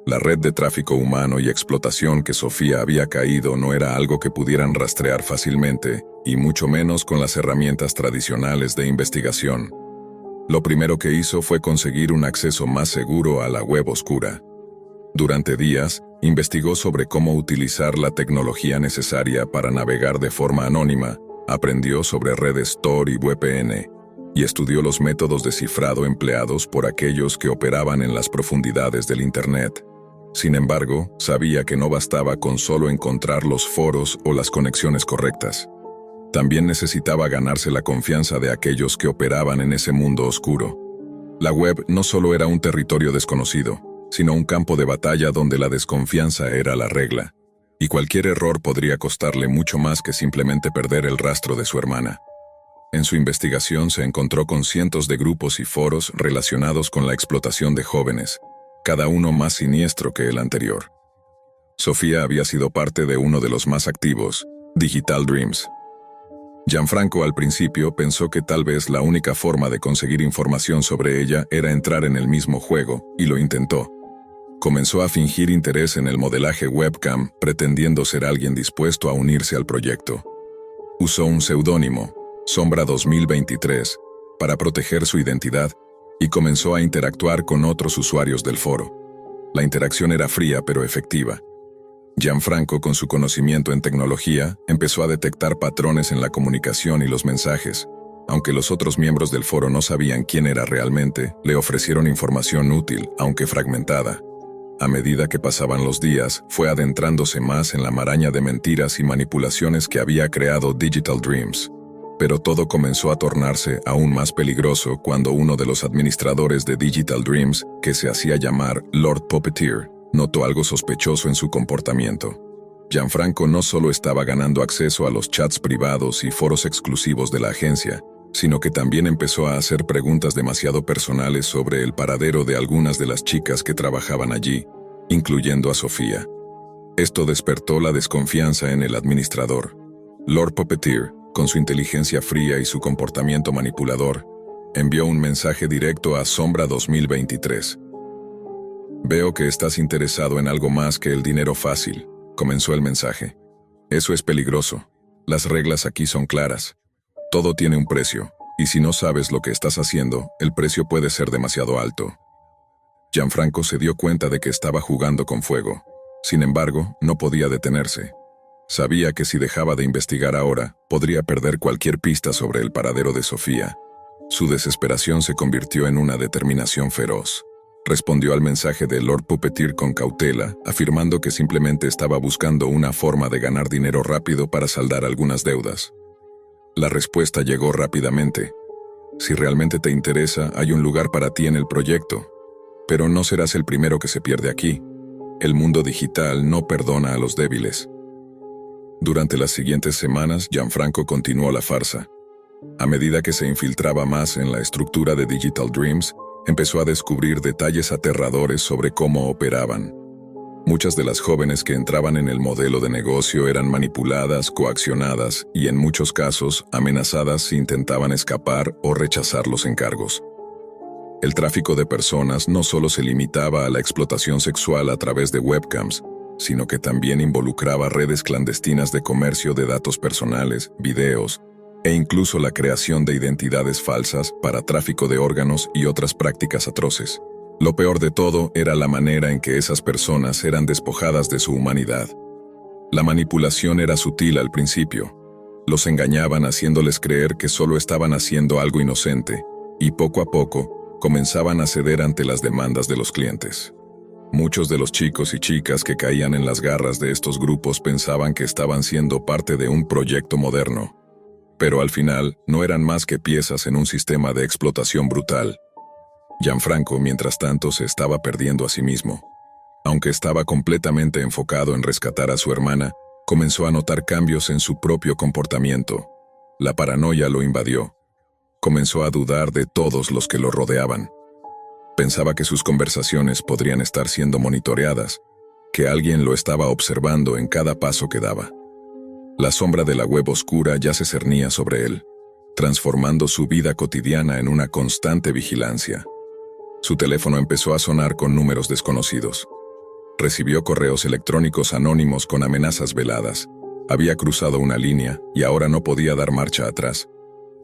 La red de tráfico humano y explotación que Sofía había caído no era algo que pudieran rastrear fácilmente, y mucho menos con las herramientas tradicionales de investigación. Lo primero que hizo fue conseguir un acceso más seguro a la web oscura. Durante días, investigó sobre cómo utilizar la tecnología necesaria para navegar de forma anónima, aprendió sobre redes Tor y VPN, y estudió los métodos de cifrado empleados por aquellos que operaban en las profundidades del Internet. Sin embargo, sabía que no bastaba con solo encontrar los foros o las conexiones correctas. También necesitaba ganarse la confianza de aquellos que operaban en ese mundo oscuro. La web no solo era un territorio desconocido, sino un campo de batalla donde la desconfianza era la regla, y cualquier error podría costarle mucho más que simplemente perder el rastro de su hermana. En su investigación se encontró con cientos de grupos y foros relacionados con la explotación de jóvenes, cada uno más siniestro que el anterior. Sofía había sido parte de uno de los más activos, Digital Dreams. Gianfranco al principio pensó que tal vez la única forma de conseguir información sobre ella era entrar en el mismo juego, y lo intentó. Comenzó a fingir interés en el modelaje webcam, pretendiendo ser alguien dispuesto a unirse al proyecto. Usó un seudónimo, Sombra 2023, para proteger su identidad, y comenzó a interactuar con otros usuarios del foro. La interacción era fría pero efectiva. Gianfranco, con su conocimiento en tecnología, empezó a detectar patrones en la comunicación y los mensajes. Aunque los otros miembros del foro no sabían quién era realmente, le ofrecieron información útil, aunque fragmentada. A medida que pasaban los días, fue adentrándose más en la maraña de mentiras y manipulaciones que había creado Digital Dreams. Pero todo comenzó a tornarse aún más peligroso cuando uno de los administradores de Digital Dreams, que se hacía llamar Lord Puppeteer, notó algo sospechoso en su comportamiento. Gianfranco no solo estaba ganando acceso a los chats privados y foros exclusivos de la agencia, sino que también empezó a hacer preguntas demasiado personales sobre el paradero de algunas de las chicas que trabajaban allí, incluyendo a Sofía. Esto despertó la desconfianza en el administrador. Lord Puppeteer, con su inteligencia fría y su comportamiento manipulador, envió un mensaje directo a Sombra 2023. «Veo que estás interesado en algo más que el dinero fácil», comenzó el mensaje. «Eso es peligroso. Las reglas aquí son claras. Todo tiene un precio, y si no sabes lo que estás haciendo, el precio puede ser demasiado alto». Gianfranco se dio cuenta de que estaba jugando con fuego. Sin embargo, no podía detenerse. Sabía que si dejaba de investigar ahora, podría perder cualquier pista sobre el paradero de Sofía. Su desesperación se convirtió en una determinación feroz. Respondió al mensaje de Lord Puppeteer con cautela, afirmando que simplemente estaba buscando una forma de ganar dinero rápido para saldar algunas deudas. La respuesta llegó rápidamente. Si realmente te interesa, hay un lugar para ti en el proyecto. Pero no serás el primero que se pierde aquí. El mundo digital no perdona a los débiles. Durante las siguientes semanas, Gianfranco continuó la farsa. A medida que se infiltraba más en la estructura de Digital Dreams, empezó a descubrir detalles aterradores sobre cómo operaban. Muchas de las jóvenes que entraban en el modelo de negocio eran manipuladas, coaccionadas y, en muchos casos, amenazadas si intentaban escapar o rechazar los encargos. El tráfico de personas no solo se limitaba a la explotación sexual a través de webcams, sino que también involucraba redes clandestinas de comercio de datos personales, videos, e incluso la creación de identidades falsas para tráfico de órganos y otras prácticas atroces. Lo peor de todo era la manera en que esas personas eran despojadas de su humanidad. La manipulación era sutil al principio. Los engañaban haciéndoles creer que solo estaban haciendo algo inocente, y poco a poco comenzaban a ceder ante las demandas de los clientes. Muchos de los chicos y chicas que caían en las garras de estos grupos pensaban que estaban siendo parte de un proyecto moderno. Pero al final, no eran más que piezas en un sistema de explotación brutal. Gianfranco, mientras tanto, se estaba perdiendo a sí mismo. Aunque estaba completamente enfocado en rescatar a su hermana, comenzó a notar cambios en su propio comportamiento. La paranoia lo invadió. Comenzó a dudar de todos los que lo rodeaban. Pensaba que sus conversaciones podrían estar siendo monitoreadas, que alguien lo estaba observando en cada paso que daba. La sombra de la web oscura ya se cernía sobre él, transformando su vida cotidiana en una constante vigilancia. Su teléfono empezó a sonar con números desconocidos. Recibió correos electrónicos anónimos con amenazas veladas. Había cruzado una línea y ahora no podía dar marcha atrás.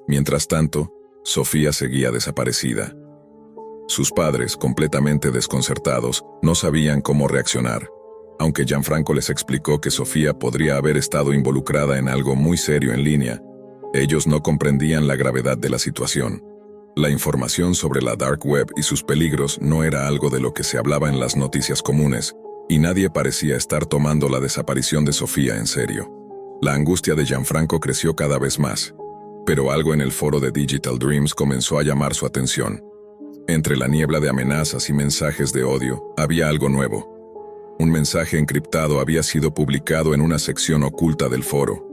Mientras tanto, Sofía seguía desaparecida. Sus padres, completamente desconcertados, no sabían cómo reaccionar. Aunque Gianfranco les explicó que Sofía podría haber estado involucrada en algo muy serio en línea, ellos no comprendían la gravedad de la situación. La información sobre la Dark Web y sus peligros no era algo de lo que se hablaba en las noticias comunes, y nadie parecía estar tomando la desaparición de Sofía en serio. La angustia de Gianfranco creció cada vez más, pero algo en el foro de Digital Dreams comenzó a llamar su atención. Entre la niebla de amenazas y mensajes de odio, había algo nuevo. Un mensaje encriptado había sido publicado en una sección oculta del foro.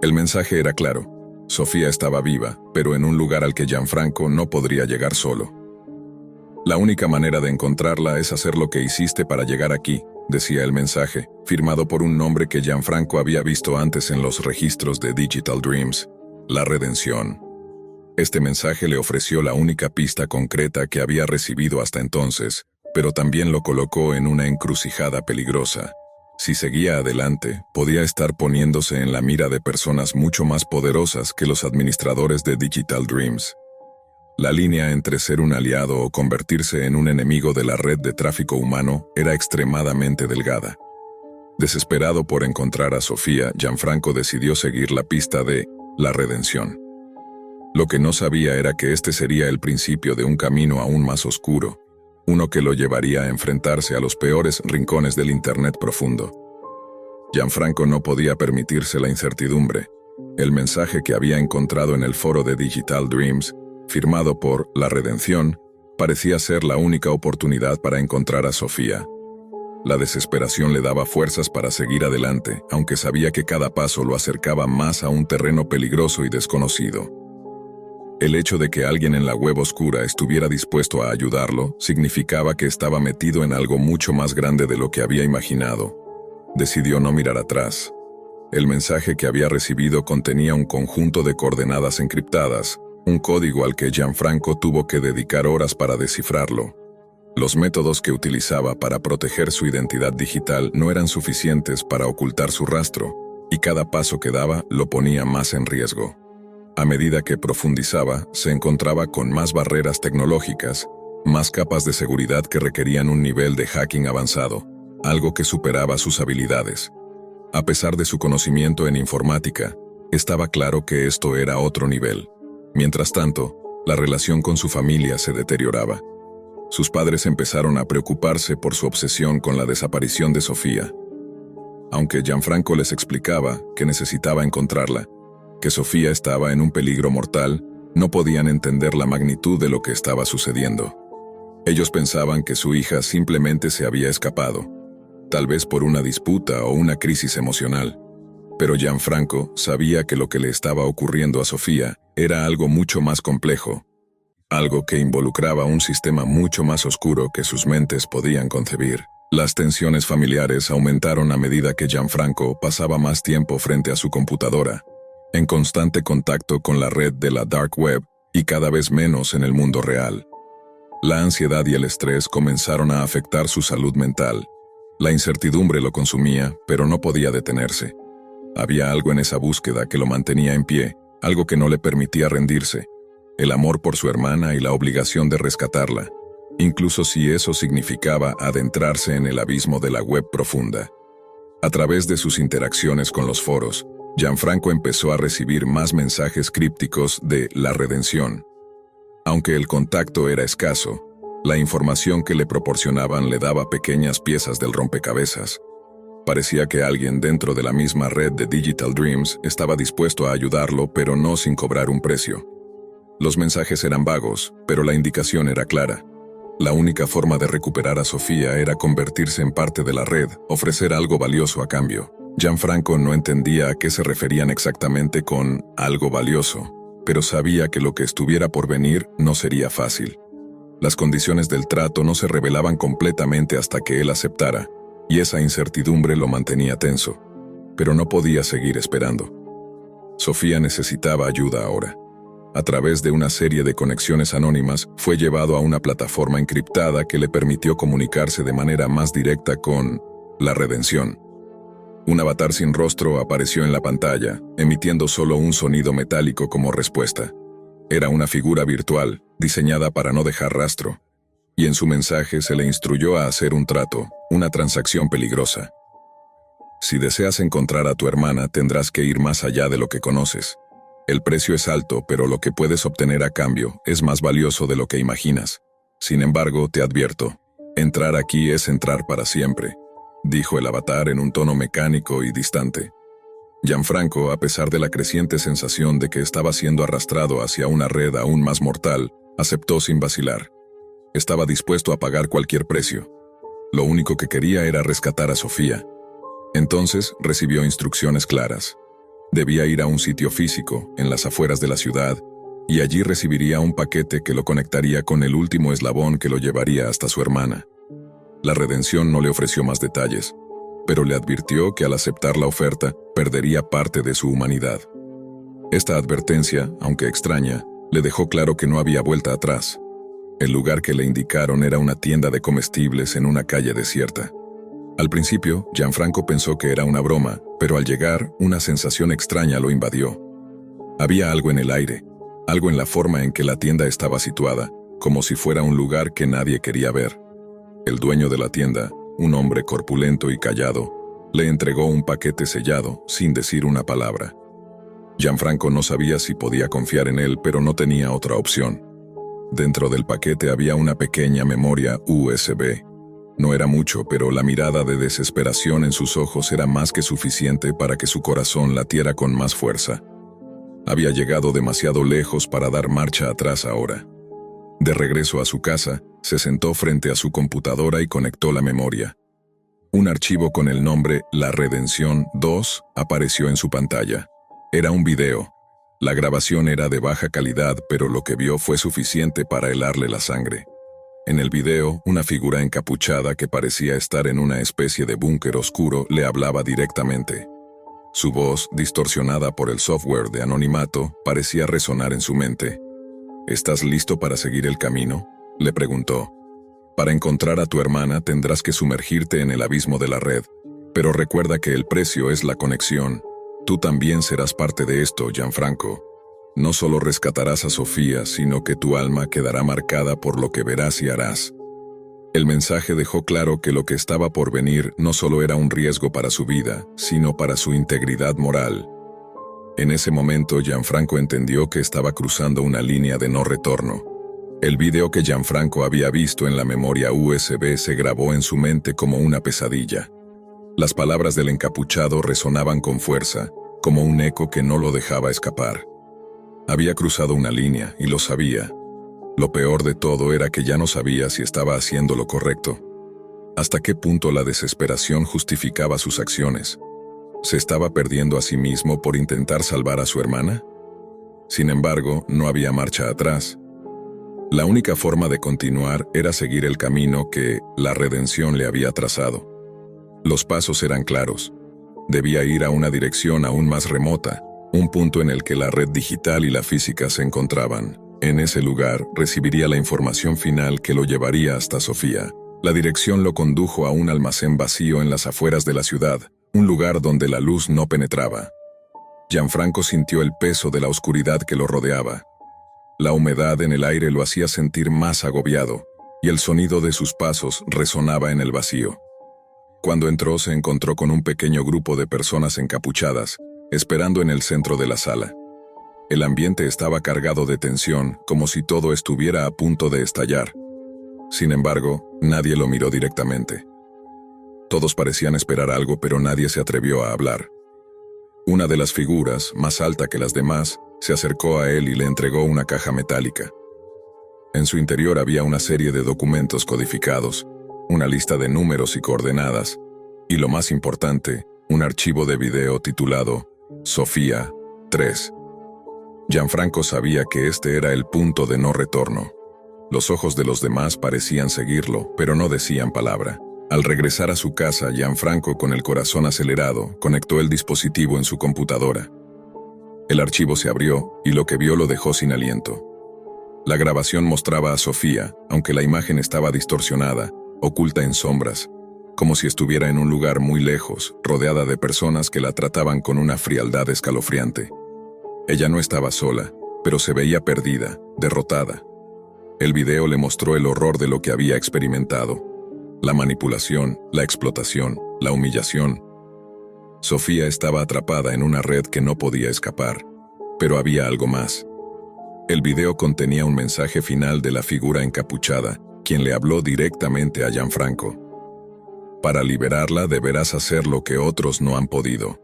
El mensaje era claro. Sofía estaba viva, pero en un lugar al que Gianfranco no podría llegar solo. La única manera de encontrarla es hacer lo que hiciste para llegar aquí, decía el mensaje, firmado por un nombre que Gianfranco había visto antes en los registros de Digital Dreams: la redención. Este mensaje le ofreció la única pista concreta que había recibido hasta entonces, pero también lo colocó en una encrucijada peligrosa. Si seguía adelante, podía estar poniéndose en la mira de personas mucho más poderosas que los administradores de Digital Dreams. La línea entre ser un aliado o convertirse en un enemigo de la red de tráfico humano era extremadamente delgada. Desesperado por encontrar a Sofía, Gianfranco decidió seguir la pista de la redención. Lo que no sabía era que este sería el principio de un camino aún más oscuro, uno que lo llevaría a enfrentarse a los peores rincones del Internet profundo. Gianfranco no podía permitirse la incertidumbre. El mensaje que había encontrado en el foro de Digital Dreams, firmado por La Redención, parecía ser la única oportunidad para encontrar a Sofía. La desesperación le daba fuerzas para seguir adelante, aunque sabía que cada paso lo acercaba más a un terreno peligroso y desconocido. El hecho de que alguien en la web oscura estuviera dispuesto a ayudarlo significaba que estaba metido en algo mucho más grande de lo que había imaginado. Decidió no mirar atrás. El mensaje que había recibido contenía un conjunto de coordenadas encriptadas, un código al que Gianfranco tuvo que dedicar horas para descifrarlo. Los métodos que utilizaba para proteger su identidad digital no eran suficientes para ocultar su rastro, y cada paso que daba lo ponía más en riesgo. A medida que profundizaba, se encontraba con más barreras tecnológicas, más capas de seguridad que requerían un nivel de hacking avanzado, algo que superaba sus habilidades. A pesar de su conocimiento en informática, estaba claro que esto era otro nivel. Mientras tanto, La relación con su familia se deterioraba. Sus padres empezaron a preocuparse por su obsesión con la desaparición de Sofía. Aunque Gianfranco les explicaba que necesitaba encontrarla, que Sofía estaba en un peligro mortal, no podían entender la magnitud de lo que estaba sucediendo. Ellos pensaban que su hija simplemente se había escapado, tal vez por una disputa o una crisis emocional. Pero Gianfranco sabía que lo que le estaba ocurriendo a Sofía era algo mucho más complejo, algo que involucraba un sistema mucho más oscuro que sus mentes podían concebir. Las tensiones familiares aumentaron a medida que Gianfranco pasaba más tiempo frente a su computadora, en constante contacto con la red de la Dark Web y cada vez menos en el mundo real. La ansiedad y el estrés comenzaron a afectar su salud mental. La incertidumbre lo consumía, pero no podía detenerse. Había algo en esa búsqueda que lo mantenía en pie, algo que no le permitía rendirse, el amor por su hermana y la obligación de rescatarla, incluso si eso significaba adentrarse en el abismo de la web profunda. A través de sus interacciones con los foros, Gianfranco empezó a recibir más mensajes crípticos de la redención. Aunque el contacto era escaso, la información que le proporcionaban le daba pequeñas piezas del rompecabezas. Parecía que alguien dentro de la misma red de Digital Dreams estaba dispuesto a ayudarlo, pero no sin cobrar un precio. Los mensajes eran vagos, pero la indicación era clara. La única forma de recuperar a Sofía era convertirse en parte de la red, ofrecer algo valioso a cambio. Gianfranco no entendía a qué se referían exactamente con algo valioso, pero sabía que lo que estuviera por venir no sería fácil. Las condiciones del trato no se revelaban completamente hasta que él aceptara, y esa incertidumbre lo mantenía tenso. Pero no podía seguir esperando. Sofía necesitaba ayuda ahora. A través de una serie de conexiones anónimas, fue llevado a una plataforma encriptada que le permitió comunicarse de manera más directa con la redención. Un avatar sin rostro apareció en la pantalla, emitiendo solo un sonido metálico como respuesta. Era una figura virtual, diseñada para no dejar rastro, y en su mensaje se le instruyó a hacer un trato, una transacción peligrosa. Si deseas encontrar a tu hermana, tendrás que ir más allá de lo que conoces. El precio es alto, pero lo que puedes obtener a cambio es más valioso de lo que imaginas. Sin embargo, te advierto, entrar aquí es entrar para siempre, dijo el avatar en un tono mecánico y distante. Gianfranco, a pesar de la creciente sensación de que estaba siendo arrastrado hacia una red aún más mortal, aceptó sin vacilar. Estaba dispuesto a pagar cualquier precio. Lo único que quería era rescatar a Sofía. Entonces recibió instrucciones claras. Debía ir a un sitio físico, en las afueras de la ciudad, y allí recibiría un paquete que lo conectaría con el último eslabón que lo llevaría hasta su hermana. La redención no le ofreció más detalles, pero le advirtió que al aceptar la oferta, perdería parte de su humanidad. Esta advertencia, aunque extraña, le dejó claro que no había vuelta atrás. El lugar que le indicaron era una tienda de comestibles en una calle desierta. Al principio, Gianfranco pensó que era una broma, pero al llegar, una sensación extraña lo invadió. Había algo en el aire, algo en la forma en que la tienda estaba situada, como si fuera un lugar que nadie quería ver. El dueño de la tienda, un hombre corpulento y callado, le entregó un paquete sellado, sin decir una palabra. Gianfranco no sabía si podía confiar en él, pero no tenía otra opción. Dentro del paquete había una pequeña memoria USB. No era mucho, pero la mirada de desesperación en sus ojos era más que suficiente para que su corazón latiera con más fuerza. Había llegado demasiado lejos para dar marcha atrás ahora. De regreso a su casa, se sentó frente a su computadora y conectó la memoria. Un archivo con el nombre La Redención 2 apareció en su pantalla. Era un video. La grabación era de baja calidad, pero lo que vio fue suficiente para helarle la sangre. En el video, una figura encapuchada que parecía estar en una especie de búnker oscuro le hablaba directamente. Su voz, distorsionada por el software de anonimato, parecía resonar en su mente. ¿Estás listo para seguir el camino?, le preguntó. Para encontrar a tu hermana tendrás que sumergirte en el abismo de la red, pero recuerda que el precio es la conexión. Tú también serás parte de esto, Gianfranco. No solo rescatarás a Sofía, sino que tu alma quedará marcada por lo que verás y harás. El mensaje dejó claro que lo que estaba por venir no solo era un riesgo para su vida, sino para su integridad moral. En ese momento, Gianfranco entendió que estaba cruzando una línea de no retorno. El video que Gianfranco había visto en la memoria USB se grabó en su mente como una pesadilla. Las palabras del encapuchado resonaban con fuerza, como un eco que no lo dejaba escapar. Había cruzado una línea, y lo sabía. Lo peor de todo era que ya no sabía si estaba haciendo lo correcto. ¿Hasta qué punto la desesperación justificaba sus acciones? ¿Se estaba perdiendo a sí mismo por intentar salvar a su hermana? Sin embargo, no había marcha atrás. La única forma de continuar era seguir el camino que la redención le había trazado. Los pasos eran claros. Debía ir a una dirección aún más remota, un punto en el que la red digital y la física se encontraban. En ese lugar recibiría la información final que lo llevaría hasta Sofía. La dirección lo condujo a un almacén vacío en las afueras de la ciudad, un lugar donde la luz no penetraba. Gianfranco sintió el peso de la oscuridad que lo rodeaba. La humedad en el aire lo hacía sentir más agobiado, y el sonido de sus pasos resonaba en el vacío. Cuando entró se encontró con un pequeño grupo de personas encapuchadas, esperando en el centro de la sala. El ambiente estaba cargado de tensión, como si todo estuviera a punto de estallar. Sin embargo, nadie lo miró directamente. Todos parecían esperar algo, pero nadie se atrevió a hablar. Una de las figuras, más alta que las demás, se acercó a él y le entregó una caja metálica. En su interior había una serie de documentos codificados, una lista de números y coordenadas, y lo más importante, un archivo de video titulado Sofía 3. Gianfranco sabía que este era el punto de no retorno. Los ojos de los demás parecían seguirlo, pero no decían palabra. Al regresar a su casa, Gianfranco, con el corazón acelerado, conectó el dispositivo en su computadora. El archivo se abrió, y lo que vio lo dejó sin aliento. La grabación mostraba a Sofía, aunque la imagen estaba distorsionada, oculta en sombras, como si estuviera en un lugar muy lejos, rodeada de personas que la trataban con una frialdad escalofriante. Ella no estaba sola, pero se veía perdida, derrotada. El video le mostró el horror de lo que había experimentado. La manipulación, la explotación, la humillación. Sofía estaba atrapada en una red que no podía escapar, pero había algo más. El video contenía un mensaje final de la figura encapuchada, quien le habló directamente a Gianfranco. Para liberarla deberás hacer lo que otros no han podido.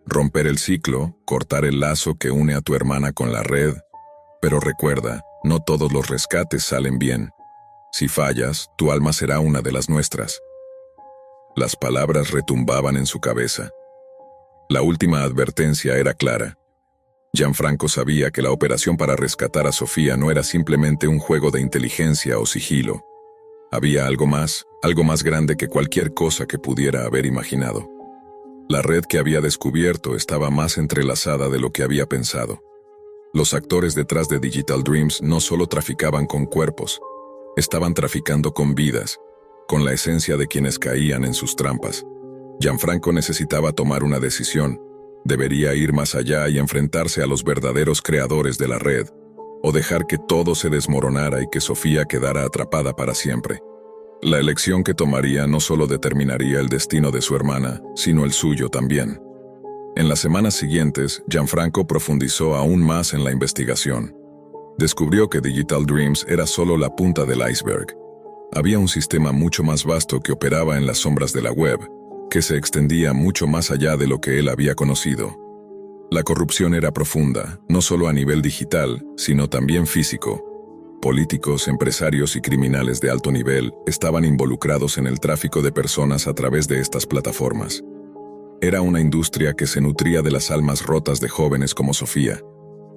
Romper el ciclo, cortar el lazo que une a tu hermana con la red. Pero recuerda, no todos los rescates salen bien. Si fallas, tu alma será una de las nuestras. Las palabras retumbaban en su cabeza. La última advertencia era clara. Gianfranco sabía que la operación para rescatar a Sofía no era simplemente un juego de inteligencia o sigilo. Había algo más grande que cualquier cosa que pudiera haber imaginado. La red que había descubierto estaba más entrelazada de lo que había pensado. Los actores detrás de Digital Dreams no solo traficaban con cuerpos, estaban traficando con vidas, con la esencia de quienes caían en sus trampas. Gianfranco necesitaba tomar una decisión. Debería ir más allá y enfrentarse a los verdaderos creadores de la red, o dejar que todo se desmoronara y que Sofía quedara atrapada para siempre. La elección que tomaría no solo determinaría el destino de su hermana, sino el suyo también. En las semanas siguientes, Gianfranco profundizó aún más en la investigación. Descubrió que Digital Dreams era solo la punta del iceberg. Había un sistema mucho más vasto que operaba en las sombras de la web, que se extendía mucho más allá de lo que él había conocido. La corrupción era profunda, no solo a nivel digital, sino también físico. Políticos, empresarios y criminales de alto nivel estaban involucrados en el tráfico de personas a través de estas plataformas. Era una industria que se nutría de las almas rotas de jóvenes como Sofía.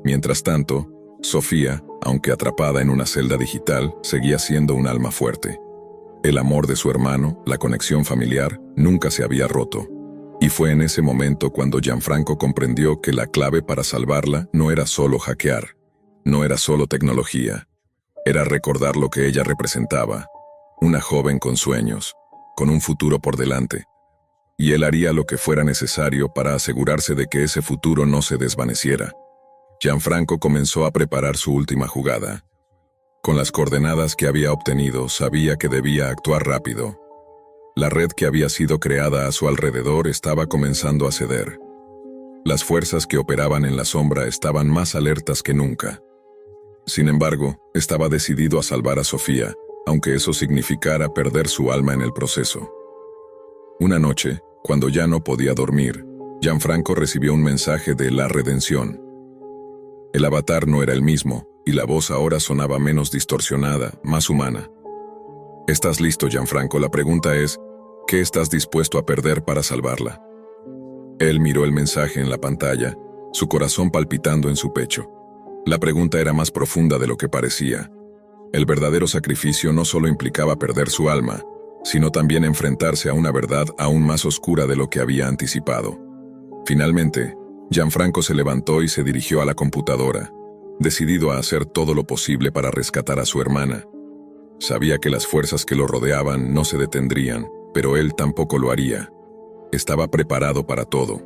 Mientras tanto, Sofía, aunque atrapada en una celda digital, seguía siendo un alma fuerte. El amor de su hermano, la conexión familiar, nunca se había roto. Y fue en ese momento cuando Gianfranco comprendió que la clave para salvarla no era solo hackear, no era solo tecnología. Era recordar lo que ella representaba, una joven con sueños, con un futuro por delante. Y él haría lo que fuera necesario para asegurarse de que ese futuro no se desvaneciera. Gianfranco comenzó a preparar su última jugada. Con las coordenadas que había obtenido, sabía que debía actuar rápido. La red que había sido creada a su alrededor estaba comenzando a ceder. Las fuerzas que operaban en la sombra estaban más alertas que nunca. Sin embargo, estaba decidido a salvar a Sofía, aunque eso significara perder su alma en el proceso. Una noche, cuando ya no podía dormir, Gianfranco recibió un mensaje de la redención. El avatar no era el mismo, y la voz ahora sonaba menos distorsionada, más humana. ¿Estás listo, Gianfranco? La pregunta es, ¿qué estás dispuesto a perder para salvarla? Él miró el mensaje en la pantalla, su corazón palpitando en su pecho. La pregunta era más profunda de lo que parecía. El verdadero sacrificio no solo implicaba perder su alma, sino también enfrentarse a una verdad aún más oscura de lo que había anticipado. Finalmente, Gianfranco se levantó y se dirigió a la computadora, decidido a hacer todo lo posible para rescatar a su hermana. Sabía que las fuerzas que lo rodeaban no se detendrían, pero él tampoco lo haría. Estaba preparado para todo.